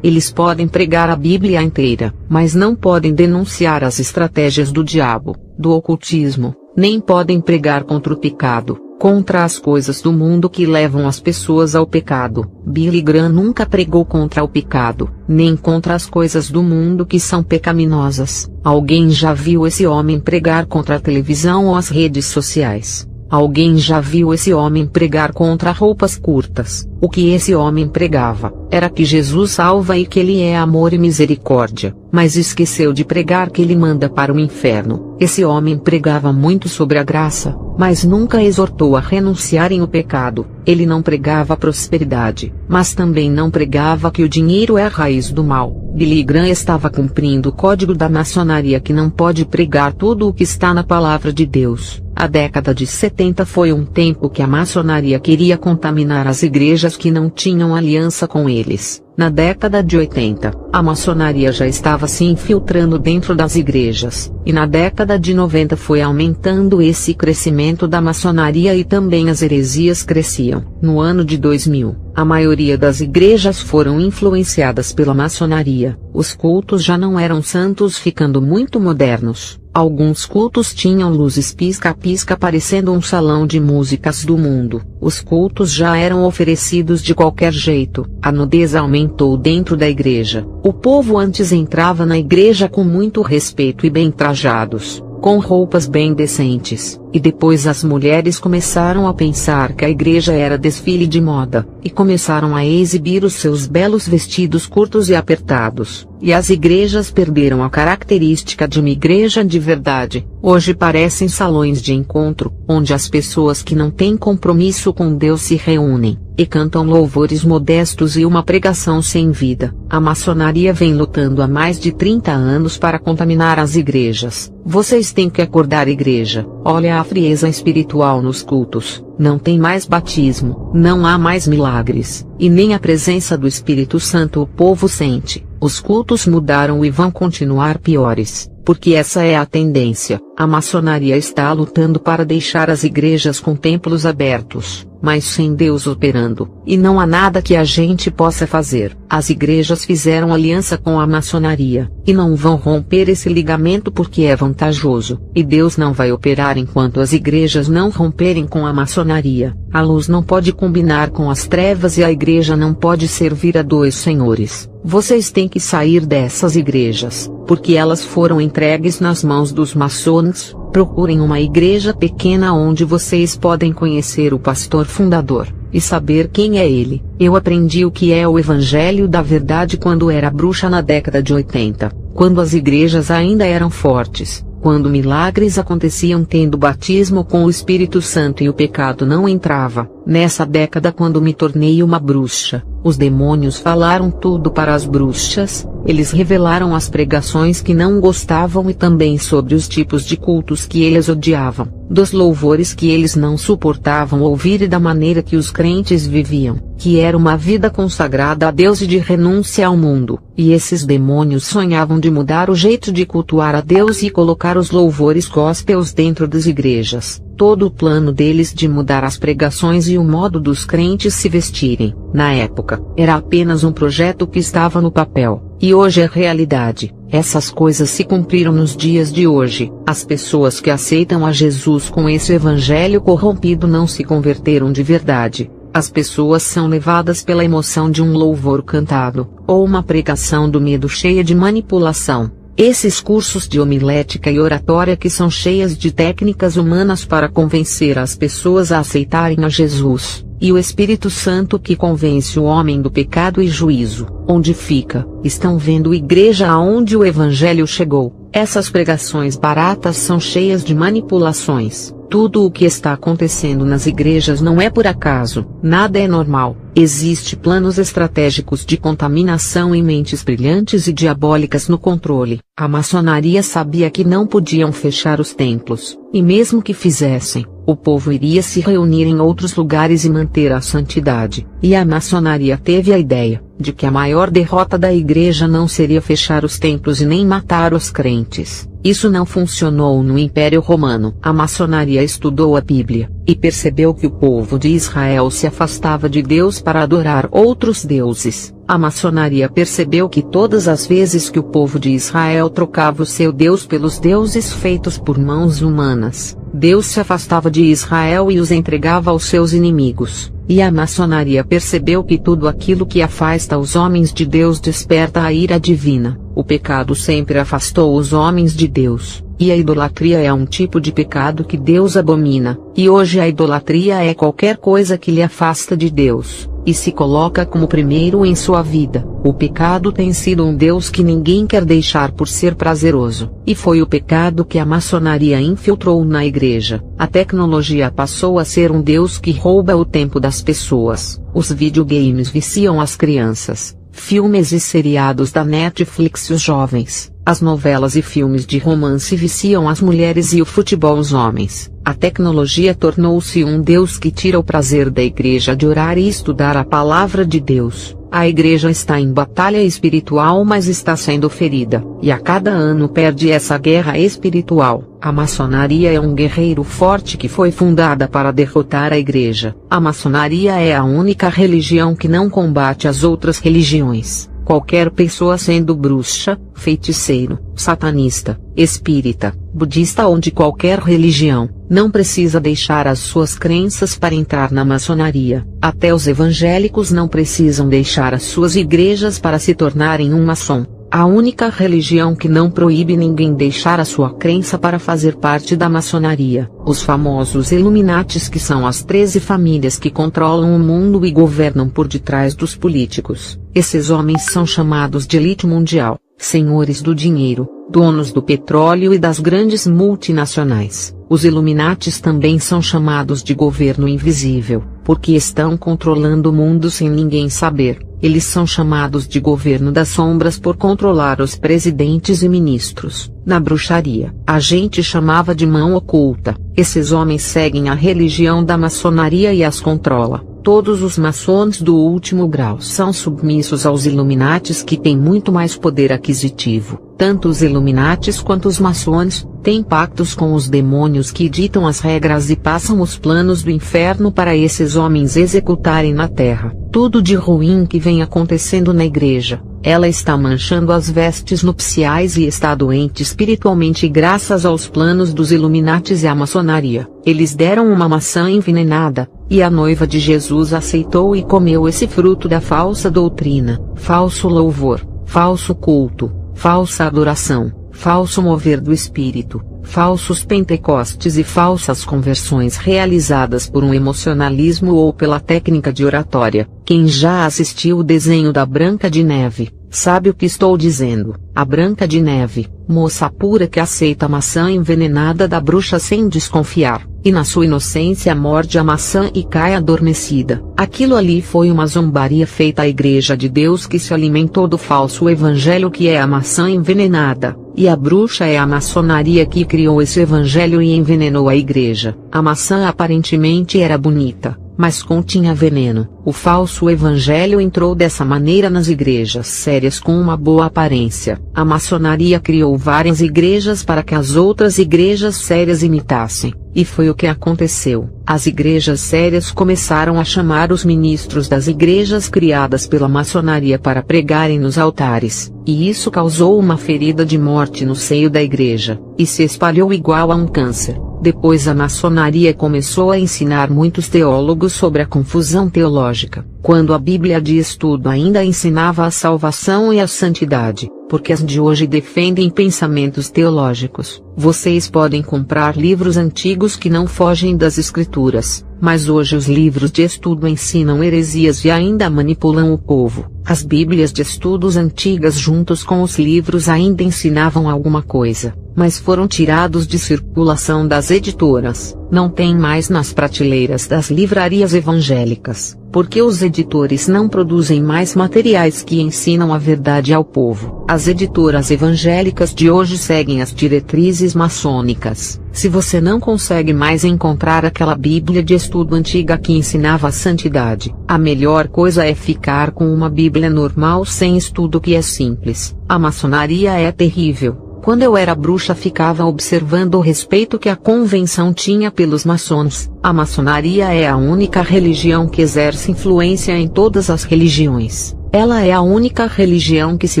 Eles podem pregar a Bíblia inteira, mas não podem denunciar as estratégias do diabo, do ocultismo, nem podem pregar contra o pecado, contra as coisas do mundo que levam as pessoas ao pecado. Billy Graham nunca pregou contra o pecado, nem contra as coisas do mundo que são pecaminosas. Alguém já viu esse homem pregar contra a televisão ou as redes sociais? Alguém já viu esse homem pregar contra roupas curtas? O que esse homem pregava era que Jesus salva e que ele é amor e misericórdia, mas esqueceu de pregar que ele manda para o inferno. Esse homem pregava muito sobre a graça, mas nunca exortou a renunciarem o pecado. Ele não pregava prosperidade, mas também não pregava que o dinheiro é a raiz do mal. Billy Graham estava cumprindo o código da maçonaria que não pode pregar tudo o que está na palavra de Deus. A década de 70 foi um tempo que a maçonaria queria contaminar as igrejas que não tinham aliança com eles. Na década de 80, a maçonaria já estava se infiltrando dentro das igrejas, e na década de 90 foi aumentando esse crescimento da maçonaria e também as heresias cresciam. No ano de 2000, a maioria das igrejas foram influenciadas pela maçonaria. Os cultos já não eram santos, ficando muito modernos. Alguns cultos tinham luzes pisca-pisca parecendo um salão de músicas do mundo. Os cultos já eram oferecidos de qualquer jeito. A nudez aumentou dentro da igreja. O povo antes entrava na igreja com muito respeito e bem trajados, com roupas bem decentes, e depois as mulheres começaram a pensar que a igreja era desfile de moda, e começaram a exibir os seus belos vestidos curtos e apertados, e as igrejas perderam a característica de uma igreja de verdade. Hoje parecem salões de encontro, onde as pessoas que não têm compromisso com Deus se reúnem, e cantam louvores modestos e uma pregação sem vida. A maçonaria vem lutando há mais de 30 anos para contaminar as igrejas. Vocês têm que acordar, igreja. Olha a frieza espiritual nos cultos. Não tem mais batismo, não há mais milagres, e nem a presença do Espírito Santo o povo sente. Os cultos mudaram e vão continuar piores, porque essa é a tendência. A maçonaria está lutando para deixar as igrejas com templos abertos, mas sem Deus operando, e não há nada que a gente possa fazer. As igrejas fizeram aliança com a maçonaria, e não vão romper esse ligamento porque é vantajoso, e Deus não vai operar enquanto as igrejas não romperem com a maçonaria. A luz não pode combinar com as trevas e a igreja não pode servir a dois senhores. Vocês têm que sair dessas igrejas, porque elas foram entregues nas mãos dos maçons. Procurem uma igreja pequena onde vocês podem conhecer o pastor fundador, e saber quem é ele. Eu aprendi o que é o Evangelho da Verdade quando era bruxa na década de 80, quando as igrejas ainda eram fortes, quando milagres aconteciam tendo batismo com o Espírito Santo e o pecado não entrava. Nessa década, quando me tornei uma bruxa, os demônios falaram tudo para as bruxas, eles revelaram as pregações que não gostavam e também sobre os tipos de cultos que eles odiavam, dos louvores que eles não suportavam ouvir e da maneira que os crentes viviam, que era uma vida consagrada a Deus e de renúncia ao mundo. E esses demônios sonhavam de mudar o jeito de cultuar a Deus e colocar os louvores gospels dentro das igrejas. Todo o plano deles de mudar as pregações e o modo dos crentes se vestirem, na época, era apenas um projeto que estava no papel, e hoje é realidade. Essas coisas se cumpriram nos dias de hoje. As pessoas que aceitam a Jesus com esse evangelho corrompido não se converteram de verdade. As pessoas são levadas pela emoção de um louvor cantado, ou uma pregação do medo cheia de manipulação. Esses cursos de homilética e oratória que são cheias de técnicas humanas para convencer as pessoas a aceitarem a Jesus, e o Espírito Santo que convence o homem do pecado e juízo. Onde fica? Estão vendo igreja aonde o Evangelho chegou? Essas pregações baratas são cheias de manipulações. Tudo o que está acontecendo nas igrejas não é por acaso, nada é normal. Existem planos estratégicos de contaminação e mentes brilhantes e diabólicas no controle. A maçonaria sabia que não podiam fechar os templos, e mesmo que fizessem, o povo iria se reunir em outros lugares e manter a santidade. E a maçonaria teve a ideia de que a maior derrota da igreja não seria fechar os templos e nem matar os crentes. Isso não funcionou no Império Romano. A maçonaria estudou a Bíblia, e percebeu que o povo de Israel se afastava de Deus para adorar outros deuses. A maçonaria percebeu que todas as vezes que o povo de Israel trocava o seu Deus pelos deuses feitos por mãos humanas, Deus se afastava de Israel e os entregava aos seus inimigos. E a maçonaria percebeu que tudo aquilo que afasta os homens de Deus desperta a ira divina. O pecado sempre afastou os homens de Deus, e a idolatria é um tipo de pecado que Deus abomina. E hoje a idolatria é qualquer coisa que lhe afasta de Deus, e se coloca como primeiro em sua vida. O pecado tem sido um Deus que ninguém quer deixar por ser prazeroso, e foi o pecado que a maçonaria infiltrou na igreja. A tecnologia passou a ser um Deus que rouba o tempo das pessoas. Os videogames viciam as crianças, filmes e seriados da Netflix os jovens, as novelas e filmes de romance viciam as mulheres e o futebol os homens. A tecnologia tornou-se um Deus que tira o prazer da igreja de orar e estudar a palavra de Deus. A igreja está em batalha espiritual, mas está sendo ferida, e a cada ano perde essa guerra espiritual. A maçonaria é um guerreiro forte que foi fundada para derrotar a igreja. A maçonaria é a única religião que não combate as outras religiões. Qualquer pessoa, sendo bruxa, feiticeiro, satanista, espírita, budista ou de qualquer religião, não precisa deixar as suas crenças para entrar na maçonaria. Até os evangélicos não precisam deixar as suas igrejas para se tornarem um maçom. A única religião que não proíbe ninguém deixar a sua crença para fazer parte da maçonaria, os famosos Illuminatis, que são as 13 famílias que controlam o mundo e governam por detrás dos políticos. Esses homens são chamados de elite mundial, senhores do dinheiro, donos do petróleo e das grandes multinacionais. Os Illuminatis também são chamados de governo invisível, porque estão controlando o mundo sem ninguém saber. Eles são chamados de governo das sombras por controlar os presidentes e ministros. Na bruxaria, a gente chamava de mão oculta. Esses homens seguem a religião da maçonaria e as controla. Todos os maçons do último grau são submissos aos Illuminatis, que têm muito mais poder aquisitivo. Tanto os Illuminatis quanto os maçons têm pactos com os demônios que ditam as regras e passam os planos do inferno para esses homens executarem na terra. Tudo de ruim que vem acontecendo na igreja, ela está manchando as vestes nupciais e está doente espiritualmente graças aos planos dos Illuminatis e à maçonaria. Eles deram uma maçã envenenada, e a noiva de Jesus aceitou e comeu esse fruto da falsa doutrina, falso louvor, falso culto, falsa adoração, falso mover do espírito, falsos pentecostes e falsas conversões realizadas por um emocionalismo ou pela técnica de oratória. Quem já assistiu o desenho da Branca de Neve, sabe o que estou dizendo. A Branca de Neve, moça pura que aceita a maçã envenenada da bruxa sem desconfiar, e na sua inocência morde a maçã e cai adormecida. Aquilo ali foi uma zombaria feita à Igreja de Deus, que se alimentou do falso evangelho que é a maçã envenenada, e a bruxa é a maçonaria que criou esse evangelho e envenenou a igreja. A maçã aparentemente era bonita, mas continha veneno. O falso evangelho entrou dessa maneira nas igrejas sérias com uma boa aparência. A maçonaria criou várias igrejas para que as outras igrejas sérias imitassem, e foi o que aconteceu. As igrejas sérias começaram a chamar os ministros das igrejas criadas pela maçonaria para pregarem nos altares, e isso causou uma ferida de morte no seio da igreja, e se espalhou igual a um câncer. Depois a maçonaria começou a ensinar muitos teólogos sobre a confusão teológica, quando a Bíblia de estudo ainda ensinava a salvação e a santidade, porque as de hoje defendem pensamentos teológicos. Vocês podem comprar livros antigos que não fogem das escrituras, mas hoje os livros de estudo ensinam heresias e ainda manipulam o povo. As Bíblias de estudos antigas juntos com os livros ainda ensinavam alguma coisa, mas foram tirados de circulação das editoras, não tem mais nas prateleiras das livrarias evangélicas, porque os editores não produzem mais materiais que ensinam a verdade ao povo. As editoras evangélicas de hoje seguem as diretrizes maçônicas. Se você não consegue mais encontrar aquela Bíblia de estudo antiga que ensinava a santidade, a melhor coisa é ficar com uma Bíblia normal sem estudo que é simples. A maçonaria é terrível. Quando eu era bruxa ficava observando o respeito que a convenção tinha pelos maçons. A maçonaria é a única religião que exerce influência em todas as religiões. Ela é a única religião que se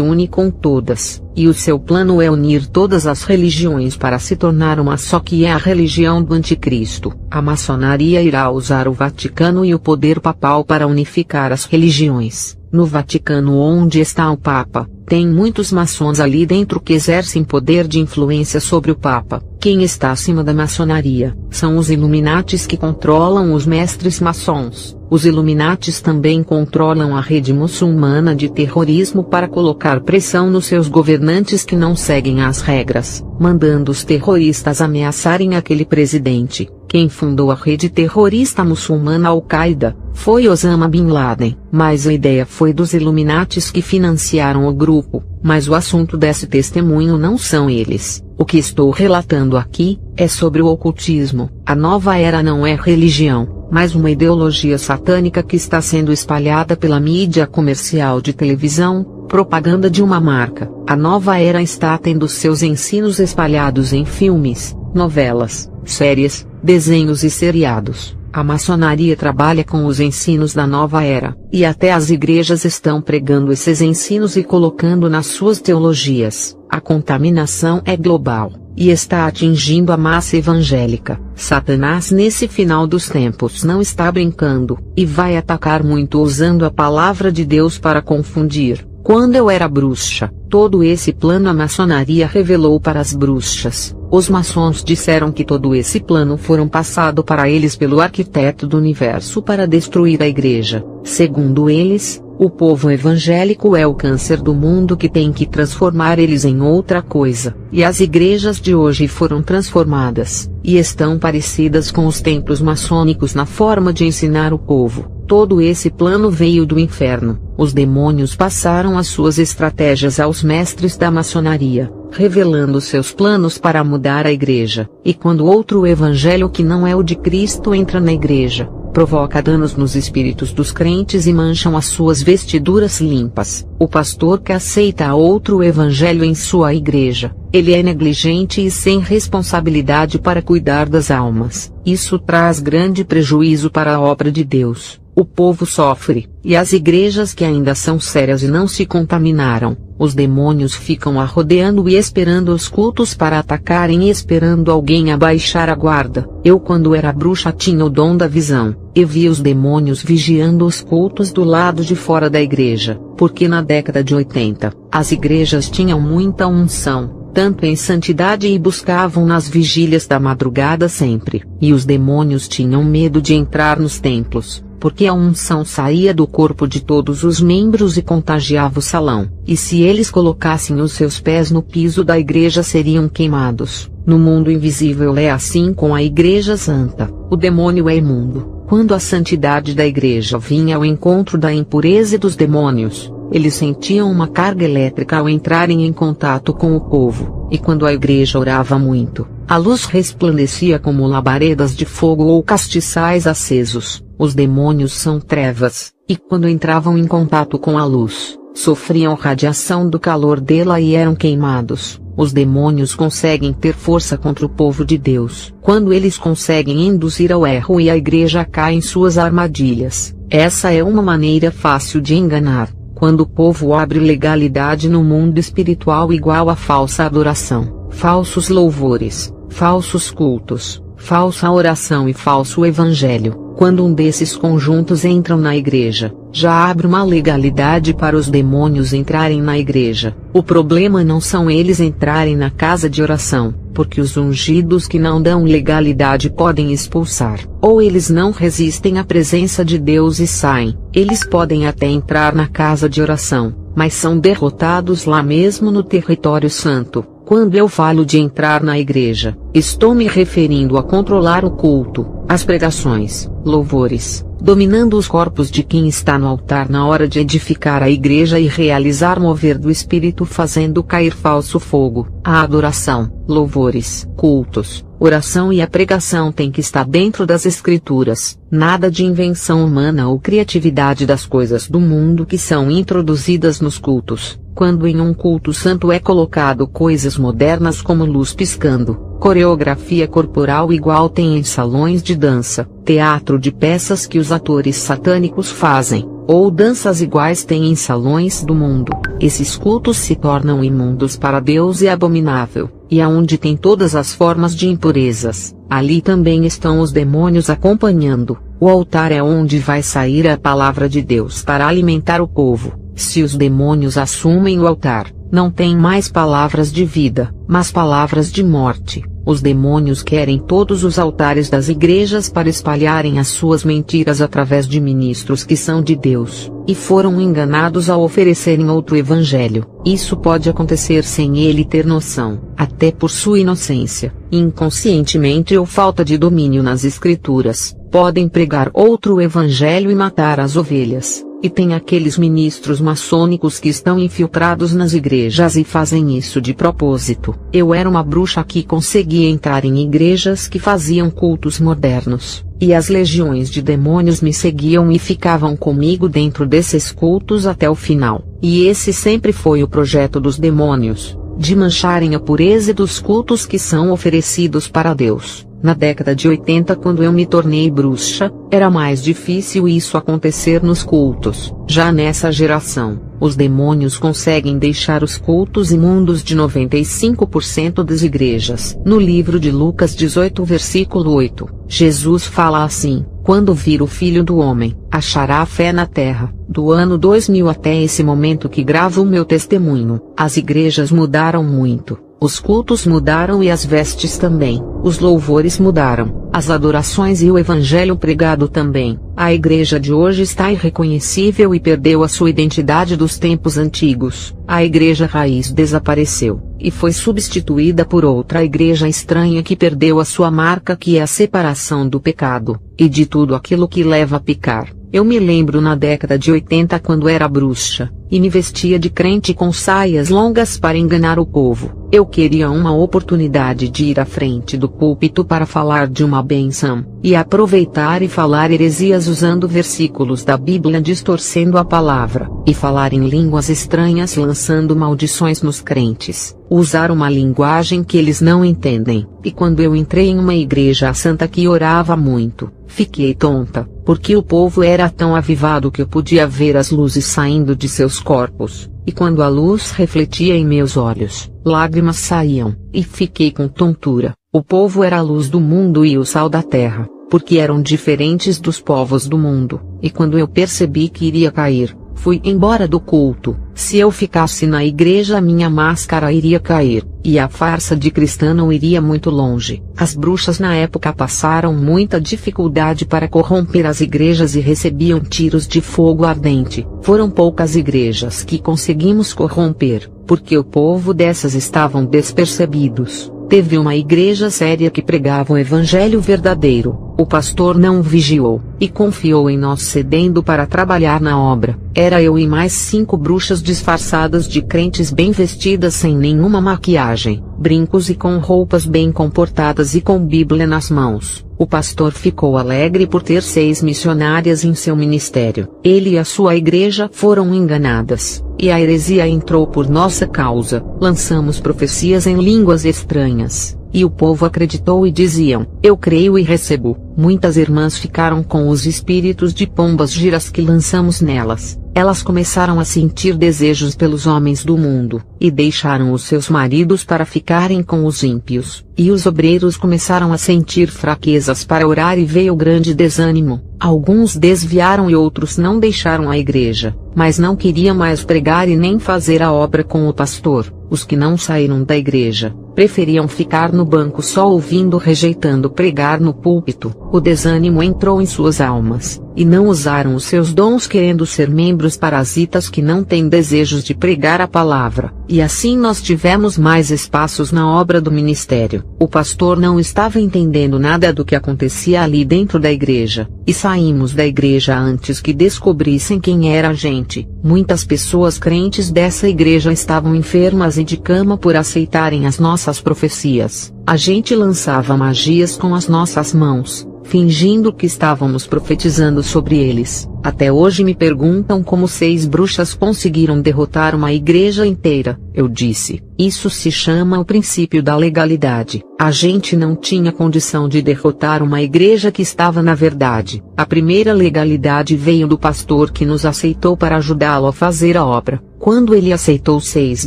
une com todas, e o seu plano é unir todas as religiões para se tornar uma só, que é a religião do anticristo. A maçonaria irá usar o Vaticano e o poder papal para unificar as religiões. No Vaticano, onde está o Papa, tem muitos maçons ali dentro que exercem poder de influência sobre o Papa. Quem está acima da maçonaria são os Illuminatis, que controlam os mestres maçons. Os Illuminatis também controlam a rede muçulmana de terrorismo para colocar pressão nos seus governantes que não seguem as regras, mandando os terroristas ameaçarem aquele presidente. Quem fundou a rede terrorista muçulmana Al-Qaeda foi Osama Bin Laden, mas a ideia foi dos Illuminatis, que financiaram o grupo. Mas o assunto desse testemunho não são eles. O que estou relatando aqui é sobre o ocultismo. A nova era não é religião, mas uma ideologia satânica que está sendo espalhada pela mídia comercial de televisão, propaganda de uma marca. A nova era está tendo seus ensinos espalhados em filmes, novelas, séries, desenhos e seriados. A maçonaria trabalha com os ensinos da nova era, e até as igrejas estão pregando esses ensinos e colocando nas suas teologias. A contaminação é global, e está atingindo a massa evangélica. Satanás nesse final dos tempos não está brincando, e vai atacar muito usando a palavra de Deus para confundir. Quando eu era bruxa, todo esse plano a maçonaria revelou para as bruxas. Os maçons disseram que todo esse plano foram passado para eles pelo arquiteto do universo para destruir a igreja. Segundo eles, o povo evangélico é o câncer do mundo que tem que transformar eles em outra coisa, e as igrejas de hoje foram transformadas, e estão parecidas com os templos maçônicos na forma de ensinar o povo. Todo esse plano veio do inferno. Os demônios passaram as suas estratégias aos mestres da maçonaria, revelando seus planos para mudar a igreja, e quando outro evangelho que não é o de Cristo entra na igreja, provoca danos nos espíritos dos crentes e mancham as suas vestiduras limpas. O pastor que aceita outro evangelho em sua igreja, ele é negligente e sem responsabilidade para cuidar das almas. Isso traz grande prejuízo para a obra de Deus. O povo sofre, e as igrejas que ainda são sérias e não se contaminaram, os demônios ficam rodeando e esperando os cultos para atacarem e esperando alguém abaixar a guarda. Eu, quando era bruxa, tinha o dom da visão, e vi os demônios vigiando os cultos do lado de fora da igreja, porque na década de 80, as igrejas tinham muita unção, tanto em santidade, e buscavam nas vigílias da madrugada sempre, e os demônios tinham medo de entrar nos templos, porque a unção saía do corpo de todos os membros e contagiava o salão, e se eles colocassem os seus pés no piso da igreja seriam queimados. No mundo invisível é assim com a igreja santa. O demônio é imundo. Quando a santidade da igreja vinha ao encontro da impureza dos demônios, eles sentiam uma carga elétrica ao entrarem em contato com o povo, e quando a igreja orava muito, a luz resplandecia como labaredas de fogo ou castiçais acesos. Os demônios são trevas, e quando entravam em contato com a luz, sofriam radiação do calor dela e eram queimados. Os demônios conseguem ter força contra o povo de Deus quando eles conseguem induzir ao erro e a igreja cai em suas armadilhas. Essa é uma maneira fácil de enganar. Quando o povo abre legalidade no mundo espiritual igual a falsa adoração, falsos louvores, falsos cultos, falsa oração e falso evangelho. Quando um desses conjuntos entram na igreja, já abre uma legalidade para os demônios entrarem na igreja. O problema não são eles entrarem na casa de oração, porque os ungidos que não dão legalidade podem expulsar, ou eles não resistem à presença de Deus e saem. Eles podem até entrar na casa de oração, mas são derrotados lá mesmo no território santo. Quando eu falo de entrar na igreja, estou me referindo a controlar o culto, as pregações, louvores, dominando os corpos de quem está no altar na hora de edificar a igreja e realizar mover do Espírito fazendo cair falso fogo. A adoração, louvores, cultos, oração e a pregação tem que estar dentro das Escrituras, nada de invenção humana ou criatividade das coisas do mundo que são introduzidas nos cultos. Quando em um culto santo é colocado coisas modernas como luz piscando, coreografia corporal igual tem em salões de dança, teatro de peças que os atores satânicos fazem, ou danças iguais tem em salões do mundo, esses cultos se tornam imundos para Deus e abominável, e aonde tem todas as formas de impurezas, ali também estão os demônios acompanhando. O altar é onde vai sair a palavra de Deus para alimentar o povo. Se os demônios assumem o altar, não tem mais palavras de vida, mas palavras de morte. Os demônios querem todos os altares das igrejas para espalharem as suas mentiras através de ministros que são de Deus, e foram enganados ao oferecerem outro evangelho. Isso pode acontecer sem ele ter noção, até por sua inocência, inconscientemente ou falta de domínio nas Escrituras, podem pregar outro evangelho e matar as ovelhas. E tem aqueles ministros maçônicos que estão infiltrados nas igrejas e fazem isso de propósito. Eu era uma bruxa que conseguia entrar em igrejas que faziam cultos modernos, e as legiões de demônios me seguiam e ficavam comigo dentro desses cultos até o final. E esse sempre foi o projeto dos demônios, de mancharem a pureza dos cultos que são oferecidos para Deus. Na década de 80, quando eu me tornei bruxa, era mais difícil isso acontecer nos cultos. Já nessa geração, os demônios conseguem deixar os cultos imundos de 95% das igrejas. No livro de Lucas 18, versículo 8, Jesus fala assim: quando vir o Filho do Homem, achará fé na terra. Do ano 2000 até esse momento que gravo o meu testemunho, as igrejas mudaram muito. Os cultos mudaram e as vestes também. Os louvores mudaram, as adorações e o evangelho pregado também. A igreja de hoje está irreconhecível e perdeu a sua identidade dos tempos antigos. A igreja raiz desapareceu, e foi substituída por outra igreja estranha que perdeu a sua marca, que é a separação do pecado, e de tudo aquilo que leva a pecar. Eu me lembro na década de 80, quando era bruxa, e me vestia de crente com saias longas para enganar o povo. Eu queria uma oportunidade de ir à frente do púlpito para falar de uma bênção, e aproveitar e falar heresias usando versículos da Bíblia distorcendo a palavra, e falar em línguas estranhas lançando maldições nos crentes, usar uma linguagem que eles não entendem. E quando eu entrei em uma igreja santa que orava muito, fiquei tonta, porque o povo era tão avivado que eu podia ver as luzes saindo de seus corpos, e quando a luz refletia em meus olhos, lágrimas saíam, e fiquei com tontura. O povo era a luz do mundo e o sal da terra, porque eram diferentes dos povos do mundo, e quando eu percebi que iria cair, fui embora do culto. Se eu ficasse na igreja, minha máscara iria cair, e a farsa de cristã não iria muito longe. As bruxas na época passaram muita dificuldade para corromper as igrejas e recebiam tiros de fogo ardente. Foram poucas igrejas que conseguimos corromper, porque o povo dessas estavam despercebidos. Teve uma igreja séria que pregava o evangelho verdadeiro. O pastor não vigiou, e confiou em nós cedendo para trabalhar na obra. Era eu e mais 5 bruxas disfarçadas de crentes bem vestidas sem nenhuma maquiagem, brincos e com roupas bem comportadas e com Bíblia nas mãos. O pastor ficou alegre por ter 6 missionárias em seu ministério. Ele e a sua igreja foram enganadas, e a heresia entrou por nossa causa. Lançamos profecias em línguas estranhas, e o povo acreditou e diziam: eu creio e recebo. Muitas irmãs ficaram com os espíritos de pombas giras que lançamos nelas. Elas começaram a sentir desejos pelos homens do mundo, e deixaram os seus maridos para ficarem com os ímpios. E os obreiros começaram a sentir fraquezas para orar e veio grande desânimo. Alguns desviaram e outros não deixaram a igreja, mas não queriam mais pregar e nem fazer a obra com o pastor. Os que não saíram da igreja, preferiam ficar no banco só ouvindo, rejeitando pregar no púlpito. O desânimo entrou em suas almas, e não usaram os seus dons querendo ser membros parasitas que não têm desejos de pregar a palavra. E assim nós tivemos mais espaços na obra do ministério. O pastor não estava entendendo nada do que acontecia ali dentro da igreja, e saímos da igreja antes que descobrissem quem era a gente. Muitas pessoas crentes dessa igreja estavam enfermas e de cama por aceitarem as nossas profecias. A gente lançava magias com as nossas mãos, fingindo que estávamos profetizando sobre eles. Até hoje me perguntam como 6 bruxas conseguiram derrotar uma igreja inteira. Eu disse: isso se chama o princípio da legalidade. A gente não tinha condição de derrotar uma igreja que estava na verdade. A primeira legalidade veio do pastor que nos aceitou para ajudá-lo a fazer a obra. Quando ele aceitou 6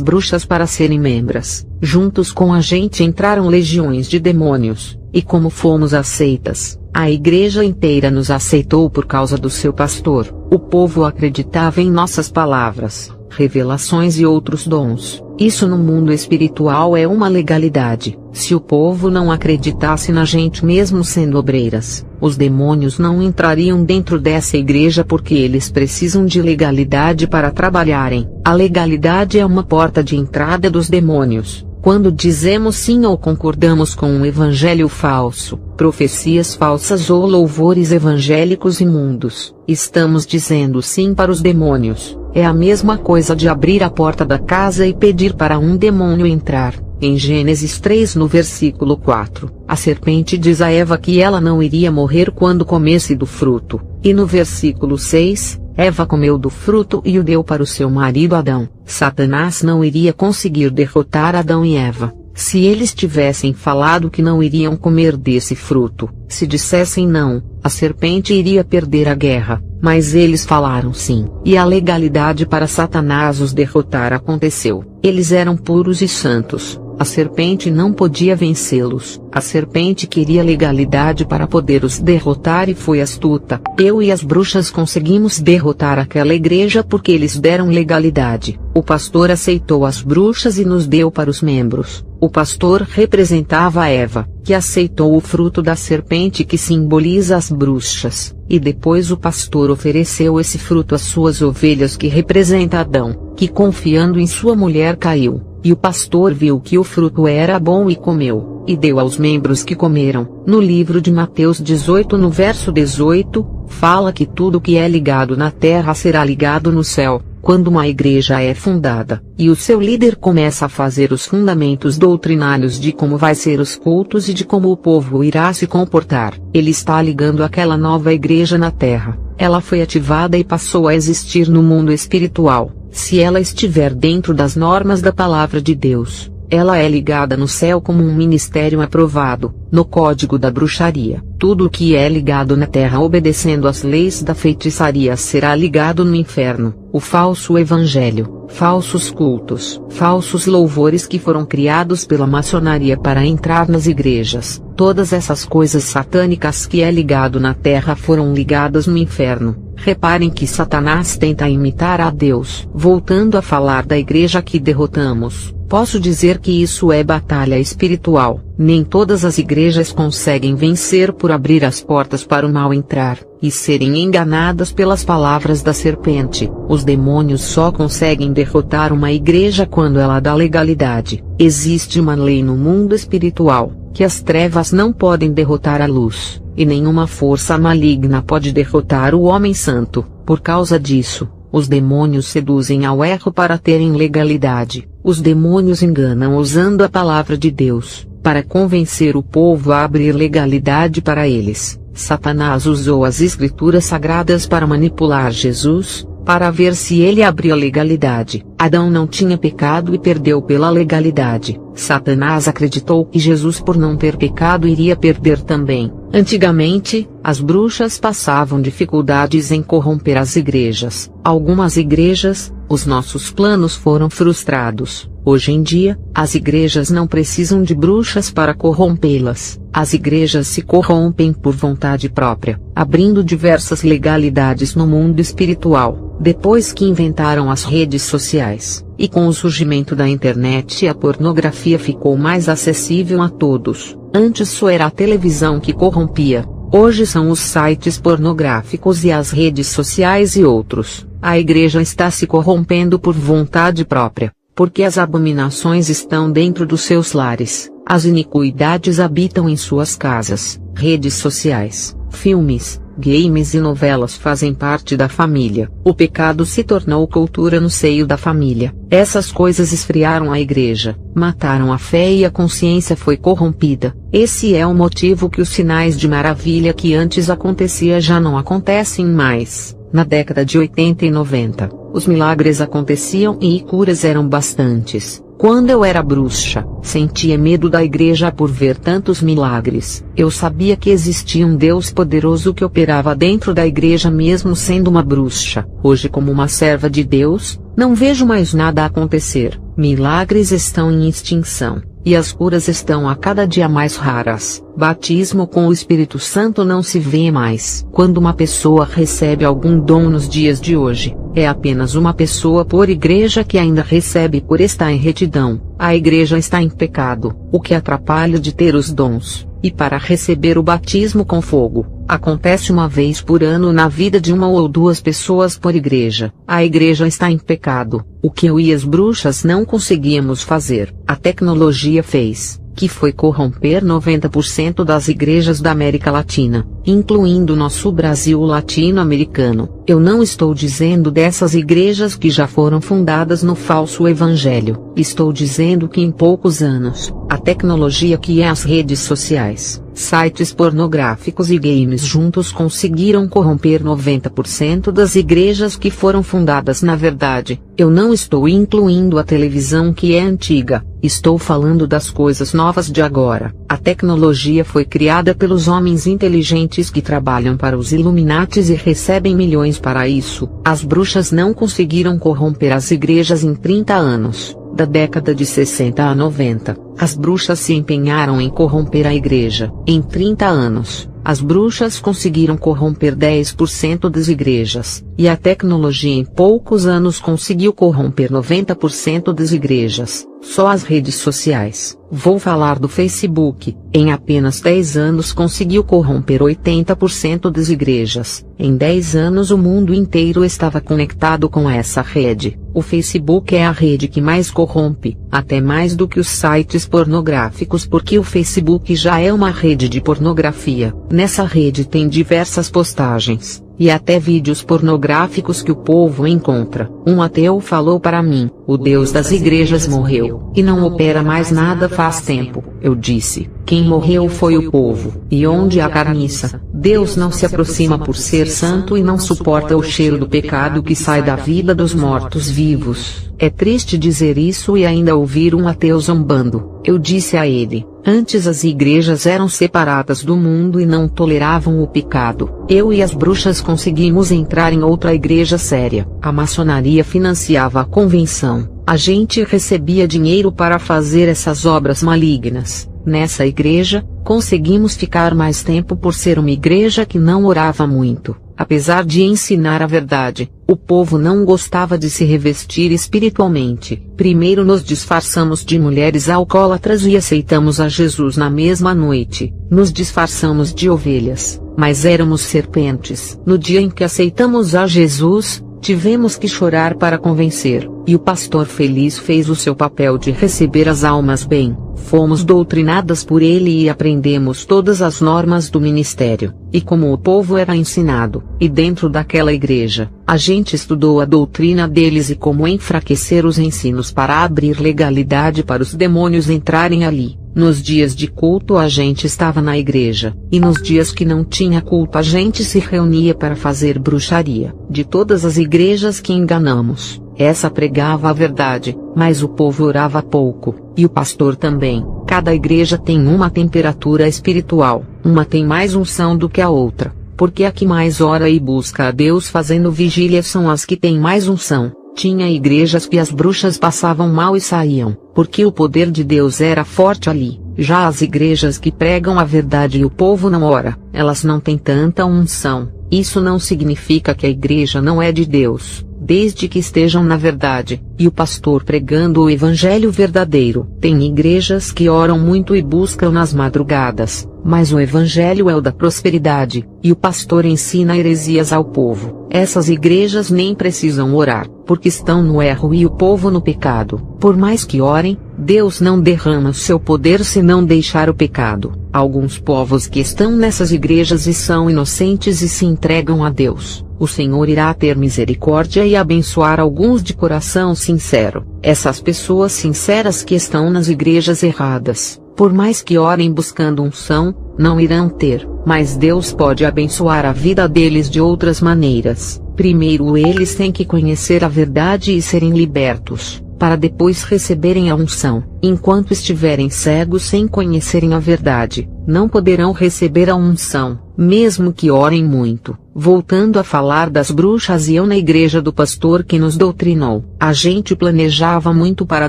bruxas para serem membras, juntos com a gente entraram legiões de demônios, e como fomos aceitas, a igreja inteira nos aceitou por causa do seu pastor. O povo acreditava em nossas palavras, revelações e outros dons. Isso no mundo espiritual é uma legalidade. Se o povo não acreditasse na gente mesmo sendo obreiras, os demônios não entrariam dentro dessa igreja porque eles precisam de legalidade para trabalharem. A legalidade é uma porta de entrada dos demônios. Quando dizemos sim ou concordamos com um evangelho falso, profecias falsas ou louvores evangélicos imundos, estamos dizendo sim para os demônios. É a mesma coisa de abrir a porta da casa e pedir para um demônio entrar. Em Gênesis 3 no versículo 4, a serpente diz a Eva que ela não iria morrer quando comesse do fruto, e no versículo 6, Eva comeu do fruto e o deu para o seu marido Adão. Satanás não iria conseguir derrotar Adão e Eva. Se eles tivessem falado que não iriam comer desse fruto, se dissessem não, a serpente iria perder a guerra, mas eles falaram sim, e a legalidade para Satanás os derrotar aconteceu. Eles eram puros e santos. A serpente não podia vencê-los. A serpente queria legalidade para poder os derrotar e foi astuta. Eu e as bruxas conseguimos derrotar aquela igreja porque eles deram legalidade. O pastor aceitou as bruxas e nos deu para os membros. O pastor representava Eva, que aceitou o fruto da serpente que simboliza as bruxas, e depois o pastor ofereceu esse fruto às suas ovelhas que representa Adão, que confiando em sua mulher caiu. E o pastor viu que o fruto era bom e comeu, e deu aos membros que comeram. No livro de Mateus 18 no verso 18, fala que tudo que é ligado na terra será ligado no céu. Quando uma igreja é fundada, e o seu líder começa a fazer os fundamentos doutrinários de como vai ser os cultos e de como o povo irá se comportar, ele está ligando aquela nova igreja na terra. Ela foi ativada e passou a existir no mundo espiritual. Se ela estiver dentro das normas da palavra de Deus, ela é ligada no céu como um ministério aprovado, no código da bruxaria. Tudo o que é ligado na terra obedecendo às leis da feitiçaria será ligado no inferno. O falso evangelho, falsos cultos, falsos louvores que foram criados pela maçonaria para entrar nas igrejas, todas essas coisas satânicas que é ligado na terra foram ligadas no inferno. Reparem que Satanás tenta imitar a Deus. Voltando a falar da igreja que derrotamos, posso dizer que isso é batalha espiritual. Nem todas as igrejas conseguem vencer por abrir as portas para o mal entrar, e serem enganadas pelas palavras da serpente. Os demônios só conseguem derrotar uma igreja quando ela dá legalidade. Existe uma lei no mundo espiritual, que as trevas não podem derrotar a luz, e nenhuma força maligna pode derrotar o homem santo. Por causa disso, os demônios seduzem ao erro para terem legalidade. Os demônios enganam usando a palavra de Deus, para convencer o povo a abrir legalidade para eles. Satanás usou as escrituras sagradas para manipular Jesus, para ver se ele abria legalidade. Adão não tinha pecado e perdeu pela legalidade. Satanás acreditou que Jesus, por não ter pecado, iria perder também. Antigamente, as bruxas passavam dificuldades em corromper as igrejas. Algumas igrejas, os nossos planos foram frustrados. Hoje em dia, as igrejas não precisam de bruxas para corrompê-las. As igrejas se corrompem por vontade própria, abrindo diversas legalidades no mundo espiritual. Depois que inventaram as redes sociais, e com o surgimento da internet, a pornografia ficou mais acessível a todos. Antes só era a televisão que corrompia. Hoje são os sites pornográficos e as redes sociais e outros. A igreja está se corrompendo por vontade própria, porque as abominações estão dentro dos seus lares, as iniquidades habitam em suas casas. Redes sociais, filmes, games e novelas fazem parte da família. O pecado se tornou cultura no seio da família. Essas coisas esfriaram a igreja, mataram a fé e a consciência foi corrompida. Esse é o motivo que os sinais de maravilha que antes acontecia já não acontecem mais. Na década de 80 e 90, os milagres aconteciam e curas eram bastantes. Quando eu era bruxa, sentia medo da igreja por ver tantos milagres. Eu sabia que existia um Deus poderoso que operava dentro da igreja mesmo sendo uma bruxa. Hoje, como uma serva de Deus, não vejo mais nada acontecer. Milagres estão em extinção, e as curas estão a cada dia mais raras. Batismo com o Espírito Santo não se vê mais. Quando uma pessoa recebe algum dom nos dias de hoje, é apenas uma pessoa por igreja que ainda recebe por estar em retidão. A igreja está em pecado, o que atrapalha de ter os dons. E para receber o batismo com fogo, acontece uma vez por ano na vida de uma ou duas pessoas por igreja. A igreja está em pecado, o que eu e as bruxas não conseguíamos fazer. A tecnologia fez, que foi corromper 90% das igrejas da América Latina, incluindo nosso Brasil latino-americano. Eu não estou dizendo dessas igrejas que já foram fundadas no falso evangelho. Estou dizendo que em poucos anos, a tecnologia que é as redes sociais, Sites pornográficos e games juntos conseguiram corromper 90% das igrejas que foram fundadas. Na verdade, eu não estou incluindo a televisão que é antiga, estou falando das coisas novas de agora. A tecnologia foi criada pelos homens inteligentes que trabalham para os Illuminatis e recebem milhões para isso. As bruxas não conseguiram corromper as igrejas em 30 anos. Da década de 60 a 90, as bruxas se empenharam em corromper a igreja. Em 30 anos, as bruxas conseguiram corromper 10% das igrejas, e a tecnologia em poucos anos conseguiu corromper 90% das igrejas. Só as redes sociais, vou falar do Facebook, em apenas 10 anos conseguiu corromper 80% das igrejas. Em 10 anos o mundo inteiro estava conectado com essa rede. O Facebook é a rede que mais corrompe, até mais do que os sites pornográficos, porque o Facebook já é uma rede de pornografia. Nessa rede tem diversas postagens, e até vídeos pornográficos que o povo encontra. Um ateu falou para mim: o Deus das igrejas morreu, e não opera mais nada faz tempo. Eu disse: quem morreu foi o povo. E onde há carniça, Deus não se aproxima por ser santo e não suporta o cheiro do pecado que sai da vida dos mortos-vivos. É triste dizer isso e ainda ouvir um ateu zombando. Eu disse a ele: antes as igrejas eram separadas do mundo e não toleravam o pecado. Eu e as bruxas conseguimos entrar em outra igreja séria. A maçonaria financiava a convenção. A gente recebia dinheiro para fazer essas obras malignas. Nessa igreja, conseguimos ficar mais tempo por ser uma igreja que não orava muito. Apesar de ensinar a verdade, o povo não gostava de se revestir espiritualmente. Primeiro nos disfarçamos de mulheres alcoólatras e aceitamos a Jesus na mesma noite. Nos disfarçamos de ovelhas, mas éramos serpentes. No dia em que aceitamos a Jesus, tivemos que chorar para convencer, e o pastor feliz fez o seu papel de receber as almas bem. Fomos doutrinadas por ele e aprendemos todas as normas do ministério, e como o povo era ensinado, e dentro daquela igreja, a gente estudou a doutrina deles e como enfraquecer os ensinos para abrir legalidade para os demônios entrarem ali. Nos dias de culto a gente estava na igreja, e nos dias que não tinha culto a gente se reunia para fazer bruxaria. De todas as igrejas que enganamos, essa pregava a verdade, mas o povo orava pouco, e o pastor também. Cada igreja tem uma temperatura espiritual, uma tem mais unção do que a outra, porque a que mais ora e busca a Deus fazendo vigília são as que têm mais unção. Tinha igrejas que as bruxas passavam mal e saíam, porque o poder de Deus era forte ali. Já as igrejas que pregam a verdade e o povo não ora, elas não têm tanta unção. Isso não significa que a igreja não é de Deus, desde que estejam na verdade, e o pastor pregando o evangelho verdadeiro. Tem igrejas que oram muito e buscam nas madrugadas, mas o evangelho é o da prosperidade, e o pastor ensina heresias ao povo. Essas igrejas nem precisam orar, porque estão no erro e o povo no pecado. Por mais que orem, Deus não derrama seu poder se não deixar o pecado. Alguns povos que estão nessas igrejas e são inocentes e se entregam a Deus, o Senhor irá ter misericórdia e abençoar alguns de coração sincero. Essas pessoas sinceras que estão nas igrejas erradas, por mais que orem buscando unção, não irão ter, mas Deus pode abençoar a vida deles de outras maneiras. Primeiro eles têm que conhecer a verdade e serem libertos, para depois receberem a unção. Enquanto estiverem cegos sem conhecerem a verdade, não poderão receber a unção, mesmo que orem muito. Voltando a falar das bruxas e eu na igreja do pastor que nos doutrinou, a gente planejava muito para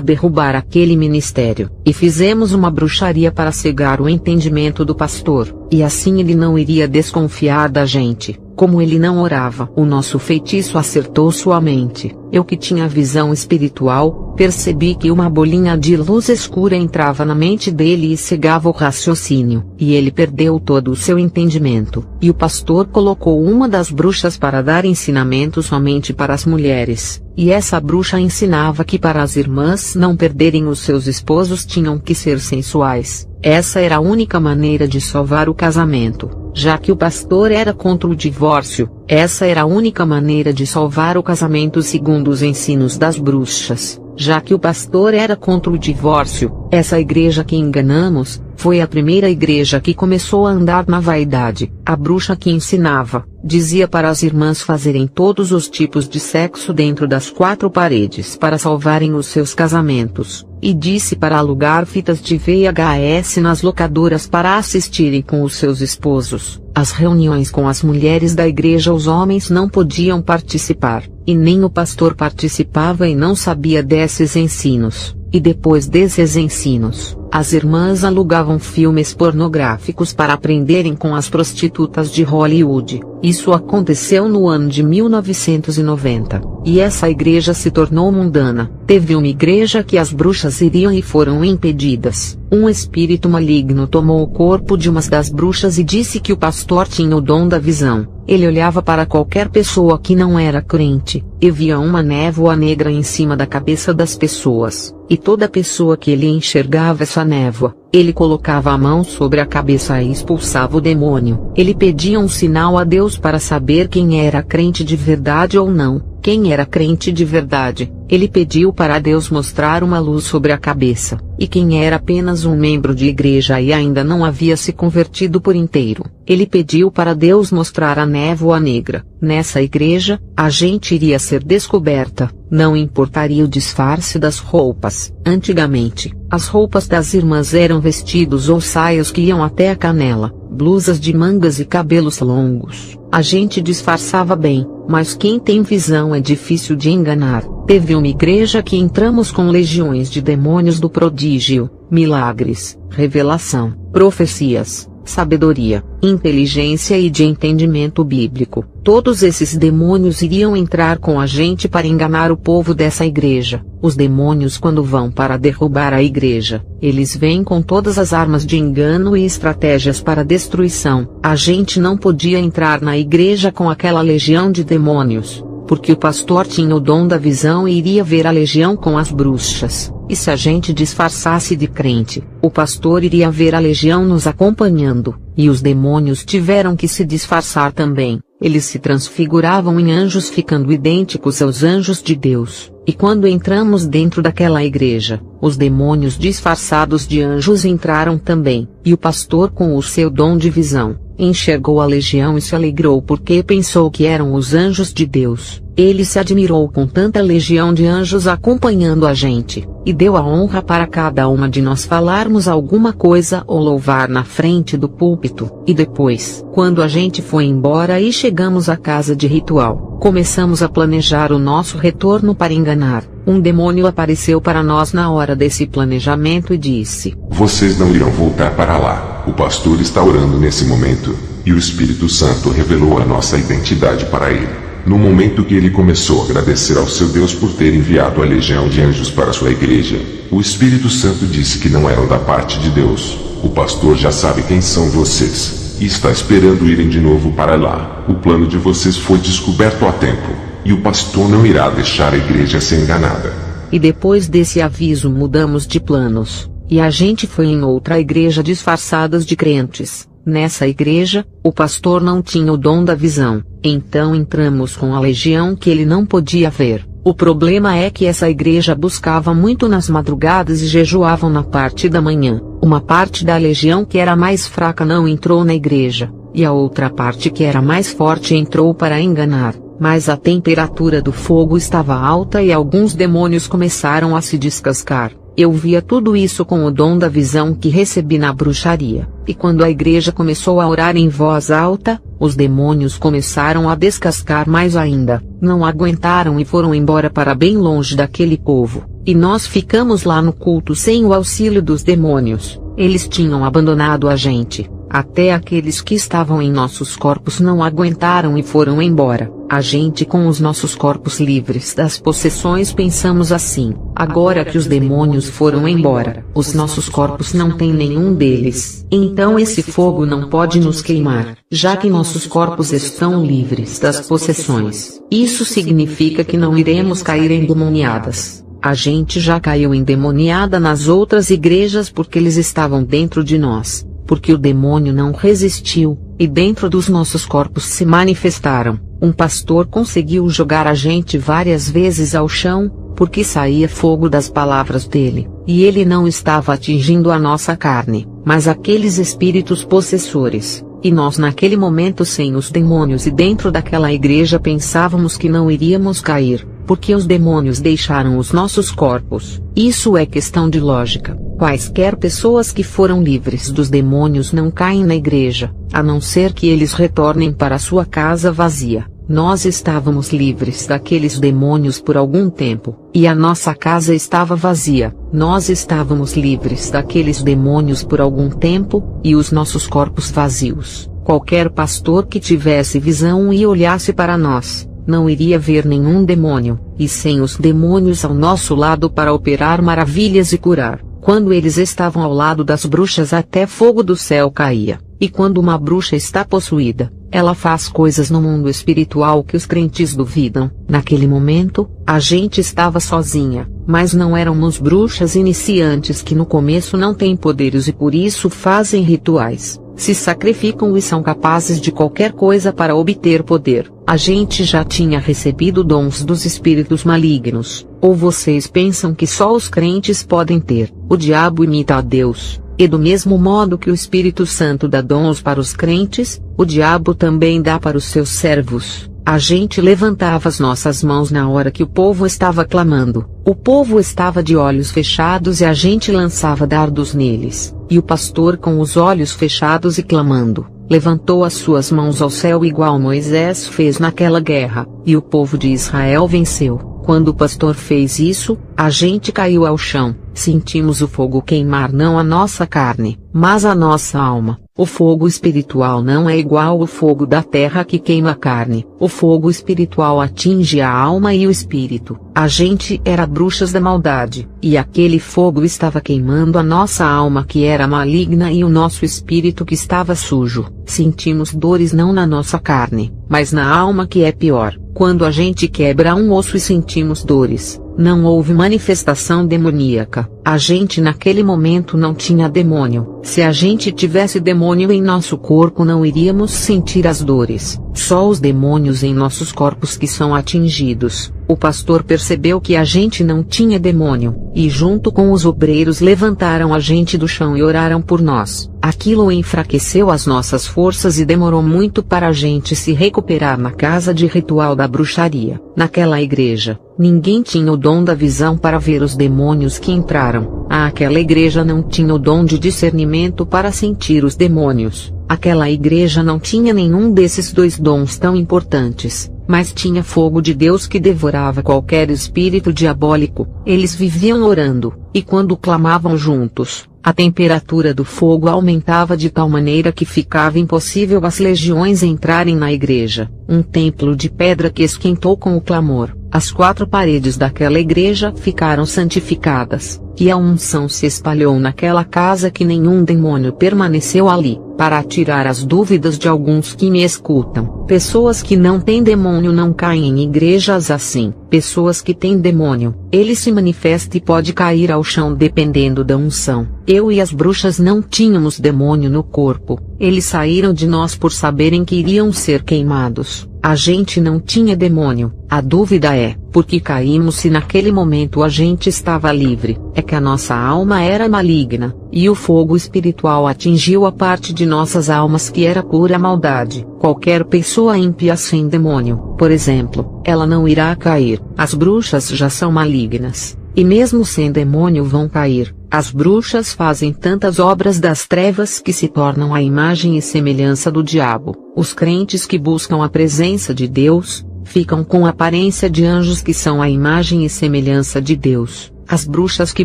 derrubar aquele ministério, e fizemos uma bruxaria para cegar o entendimento do pastor, e assim ele não iria desconfiar da gente. Como ele não orava, o nosso feitiço acertou sua mente. Eu que tinha visão espiritual, percebi que uma bolinha de luz escura entrava na mente dele e cegava o raciocínio, e ele perdeu todo o seu entendimento. E o pastor colocou uma das bruxas para dar ensinamento somente para as mulheres, e essa bruxa ensinava que para as irmãs não perderem os seus esposos tinham que ser sensuais. Essa era a única maneira de salvar o casamento. Já que o pastor era contra o divórcio, essa era a única maneira de salvar o casamento segundo os ensinos das bruxas. Já que o pastor era contra o divórcio, essa igreja que enganamos, Foi a primeira igreja que começou a andar na vaidade. A bruxa que ensinava, dizia para as irmãs fazerem todos os tipos de sexo dentro das 4 paredes para salvarem os seus casamentos, e disse para alugar fitas de VHS nas locadoras para assistirem com os seus esposos. As reuniões com as mulheres da igreja os homens não podiam participar, e nem o pastor participava e não sabia desses ensinos. E depois desses ensinos, as irmãs alugavam filmes pornográficos para aprenderem com as prostitutas de Hollywood. Isso aconteceu no ano de 1990, e essa igreja se tornou mundana. Teve uma igreja que as bruxas iriam e foram impedidas. Um espírito maligno tomou o corpo de uma das bruxas e disse que o pastor tinha o dom da visão. Ele olhava para qualquer pessoa que não era crente, e via uma névoa negra em cima da cabeça das pessoas, e toda pessoa que ele enxergava essa névoa, ele colocava a mão sobre a cabeça e expulsava o demônio. Ele pedia um sinal a Deus para saber quem era crente de verdade ou não. Quem era crente de verdade, ele pediu para Deus mostrar uma luz sobre a cabeça, e quem era apenas um membro de igreja e ainda não havia se convertido por inteiro, ele pediu para Deus mostrar a névoa negra. Nessa igreja, a gente iria ser descoberta, não importaria o disfarce das roupas. Antigamente, as roupas das irmãs eram vestidos ou saias que iam até a canela, blusas de mangas e cabelos longos. A gente disfarçava bem, mas quem tem visão é difícil de enganar. Teve uma igreja que entramos com legiões de demônios do prodígio, milagres, revelação, profecias, sabedoria, inteligência e de entendimento bíblico. Todos esses demônios iriam entrar com a gente para enganar o povo dessa igreja. Os demônios, quando vão para derrubar a igreja, eles vêm com todas as armas de engano e estratégias para destruição. A gente não podia entrar na igreja com aquela legião de demônios, porque o pastor tinha o dom da visão e iria ver a legião com as bruxas. E se a gente disfarçasse de crente, o pastor iria ver a legião nos acompanhando, e os demônios tiveram que se disfarçar também. Eles se transfiguravam em anjos ficando idênticos aos anjos de Deus. E quando entramos dentro daquela igreja, os demônios disfarçados de anjos entraram também, e o pastor com o seu dom de visão, enxergou a legião e se alegrou porque pensou que eram os anjos de Deus. Ele se admirou com tanta legião de anjos acompanhando a gente, e deu a honra para cada uma de nós falarmos alguma coisa ou louvar na frente do púlpito. E depois, quando a gente foi embora e chegamos à casa de ritual, começamos a planejar o nosso retorno para enganar. Um demônio apareceu para nós na hora desse planejamento e disse: "Vocês não irão voltar para lá. O pastor está orando nesse momento, e o Espírito Santo revelou a nossa identidade para ele. No momento que ele começou a agradecer ao seu Deus por ter enviado a legião de anjos para sua igreja, o Espírito Santo disse que não eram da parte de Deus. O pastor já sabe quem são vocês, e está esperando irem de novo para lá. O plano de vocês foi descoberto a tempo, e o pastor não irá deixar a igreja ser enganada." E depois desse aviso mudamos de planos, e a gente foi em outra igreja disfarçadas de crentes. Nessa igreja, o pastor não tinha o dom da visão, então entramos com a legião que ele não podia ver. O problema é que essa igreja buscava muito nas madrugadas e jejuavam na parte da manhã. Uma parte da legião que era mais fraca não entrou na igreja, e a outra parte que era mais forte entrou para enganar. Mas a temperatura do fogo estava alta e alguns demônios começaram a se descascar. Eu via tudo isso com o dom da visão que recebi na bruxaria, e quando a igreja começou a orar em voz alta, os demônios começaram a descascar mais ainda, não aguentaram e foram embora para bem longe daquele povo, e nós ficamos lá no culto sem o auxílio dos demônios. Eles tinham abandonado a gente. Até aqueles que estavam em nossos corpos não aguentaram e foram embora. A gente com os nossos corpos livres das possessões pensamos assim: agora que os demônios foram embora, os nossos corpos não têm nenhum deles. Então esse fogo não pode nos queimar, já que nossos corpos estão livres das possessões. Isso significa que não iremos cair endemoniadas. A gente já caiu endemoniada nas outras igrejas porque eles estavam dentro de nós. Porque o demônio não resistiu, e dentro dos nossos corpos se manifestaram. Um pastor conseguiu jogar a gente várias vezes ao chão, porque saía fogo das palavras dele, e ele não estava atingindo a nossa carne. mas aqueles espíritos possessores, e nós naquele momento sem os demônios e dentro daquela igreja pensávamos que não iríamos cair, porque os demônios deixaram os nossos corpos. Isso é questão de lógica. Quaisquer pessoas que foram livres dos demônios não caem na igreja, a não ser que eles retornem para sua casa vazia. Nós estávamos livres daqueles demônios por algum tempo, e a nossa casa estava vazia. Nós estávamos livres daqueles demônios por algum tempo, e os nossos corpos vazios. Qualquer pastor que tivesse visão e olhasse para nós, não iria ver nenhum demônio, e sem os demônios ao nosso lado para operar maravilhas e curar. Quando eles estavam ao lado das bruxas até fogo do céu caía, e quando uma bruxa está possuída, ela faz coisas no mundo espiritual que os crentes duvidam. Naquele momento, a gente estava sozinha, mas não éramos bruxas iniciantes que no começo não têm poderes e por isso fazem rituais, se sacrificam e são capazes de qualquer coisa para obter poder. A gente já tinha recebido dons dos espíritos malignos, ou vocês pensam que só os crentes podem ter? O diabo imita a Deus. E do mesmo modo que o Espírito Santo dá dons para os crentes, o diabo também dá para os seus servos. A gente levantava as nossas mãos na hora que o povo estava clamando. O povo estava de olhos fechados e a gente lançava dardos neles. E o pastor com os olhos fechados e clamando, levantou as suas mãos ao céu igual Moisés fez naquela guerra, e o povo de Israel venceu. Quando o pastor fez isso, a gente caiu ao chão, sentimos o fogo queimar não a nossa carne, mas a nossa alma. O fogo espiritual não é igual ao fogo da terra que queima a carne. O fogo espiritual atinge a alma e o espírito. A gente era bruxas da maldade, e aquele fogo estava queimando a nossa alma que era maligna e o nosso espírito que estava sujo. Sentimos dores não na nossa carne, mas na alma que é pior. Quando a gente quebra um osso e sentimos dores, não houve manifestação demoníaca. A gente naquele momento não tinha demônio. Se a gente tivesse demônio em nosso corpo não iríamos sentir as dores. Só os demônios em nossos corpos que são atingidos. O pastor percebeu que a gente não tinha demônio, e junto com os obreiros levantaram a gente do chão e oraram por nós. Aquilo enfraqueceu as nossas forças e demorou muito para a gente se recuperar na casa de ritual da bruxaria. Naquela igreja, ninguém tinha o dom da visão para ver os demônios que entraram. Aquela igreja não tinha o dom de discernimento para sentir os demônios. Aquela igreja não tinha nenhum desses dois dons tão importantes, mas tinha fogo de Deus que devorava qualquer espírito diabólico. Eles viviam orando, e quando clamavam juntos, a temperatura do fogo aumentava de tal maneira que ficava impossível as legiões entrarem na igreja. Um templo de pedra que esquentou com o clamor. As 4 paredes daquela igreja ficaram santificadas, e a unção se espalhou naquela casa que nenhum demônio permaneceu ali. Para tirar as dúvidas de alguns que me escutam, pessoas que não têm demônio não caem em igrejas assim. Pessoas que têm demônio, ele se manifesta e pode cair ao chão dependendo da unção. Eu e as bruxas não tínhamos demônio no corpo, eles saíram de nós por saberem que iriam ser queimados. A gente não tinha demônio. A dúvida é, por que caímos se naquele momento a gente estava livre? É que a nossa alma era maligna, e o fogo espiritual atingiu a parte de nossas almas que era pura maldade. Qualquer pessoa ímpia sem demônio, por exemplo, ela não irá cair. As bruxas já são malignas, e mesmo sem demônio vão cair. As bruxas fazem tantas obras das trevas que se tornam a imagem e semelhança do diabo. Os crentes que buscam a presença de Deus, ficam com a aparência de anjos que são a imagem e semelhança de Deus. As bruxas que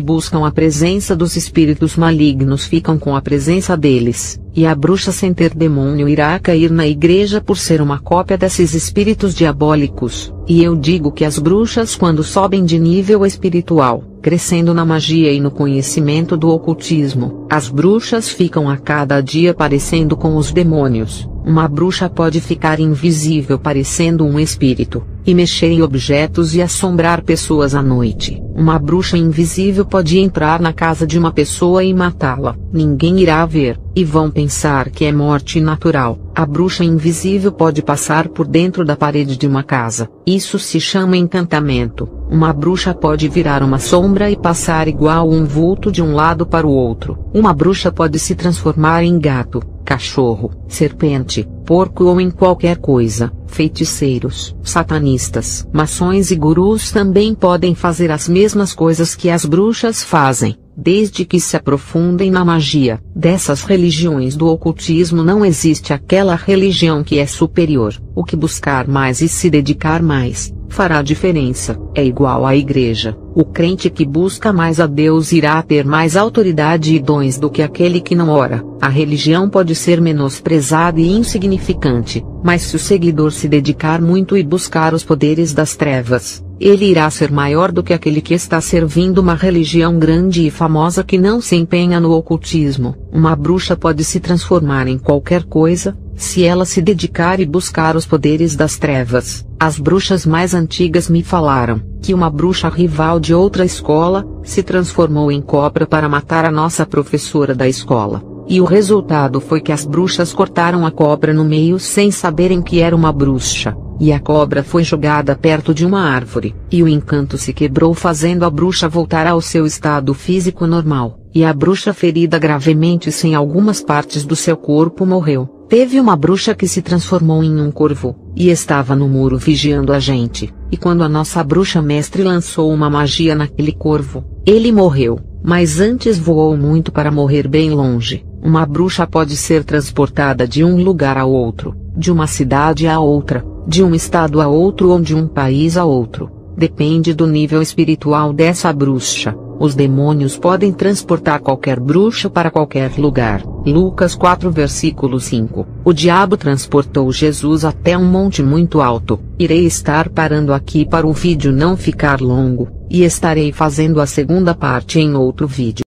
buscam a presença dos espíritos malignos ficam com a presença deles, e a bruxa sem ter demônio irá cair na igreja por ser uma cópia desses espíritos diabólicos. E eu digo que as bruxas quando sobem de nível espiritual, crescendo na magia e no conhecimento do ocultismo, as bruxas ficam a cada dia parecendo com os demônios. Uma bruxa pode ficar invisível parecendo um espírito, e mexer em objetos e assombrar pessoas à noite. Uma bruxa invisível pode entrar na casa de uma pessoa e matá-la. Ninguém irá ver, e vão pensar que é morte natural. A bruxa invisível pode passar por dentro da parede de uma casa. Isso se chama encantamento. Uma bruxa pode virar uma sombra e passar igual um vulto de um lado para o outro. Uma bruxa pode se transformar em gato, cachorro, serpente, porco ou em qualquer coisa. Feiticeiros, satanistas, maçons e gurus também podem fazer as mesmas coisas que as bruxas fazem, desde que se aprofundem na magia. Dessas religiões do ocultismo não existe aquela religião que é superior. O que buscar mais e se dedicar mais fará diferença. É igual à igreja. O crente que busca mais a Deus irá ter mais autoridade e dons do que aquele que não ora. A religião pode ser menosprezada e insignificante, mas se o seguidor se dedicar muito e buscar os poderes das trevas, ele irá ser maior do que aquele que está servindo uma religião grande e famosa que não se empenha no ocultismo. Uma bruxa pode se transformar em qualquer coisa, se ela se dedicar e buscar os poderes das trevas. As bruxas mais antigas me falaram que uma bruxa rival de outra escola se transformou em cobra para matar a nossa professora da escola, e o resultado foi que as bruxas cortaram a cobra no meio sem saberem que era uma bruxa, e a cobra foi jogada perto de uma árvore, e o encanto se quebrou fazendo a bruxa voltar ao seu estado físico normal, e a bruxa ferida gravemente sem algumas partes do seu corpo morreu. Teve uma bruxa que se transformou em um corvo, e estava no muro vigiando a gente, e quando a nossa bruxa mestre lançou uma magia naquele corvo, ele morreu, mas antes voou muito para morrer bem longe. Uma bruxa pode ser transportada de um lugar a outro, de uma cidade a outra, de um estado a outro ou de um país a outro. Depende do nível espiritual dessa bruxa. Os demônios podem transportar qualquer bruxa para qualquer lugar. Lucas 4 versículo 5. O diabo transportou Jesus até um monte muito alto. Irei estar parando aqui para o vídeo não ficar longo, e estarei fazendo a segunda parte em outro vídeo.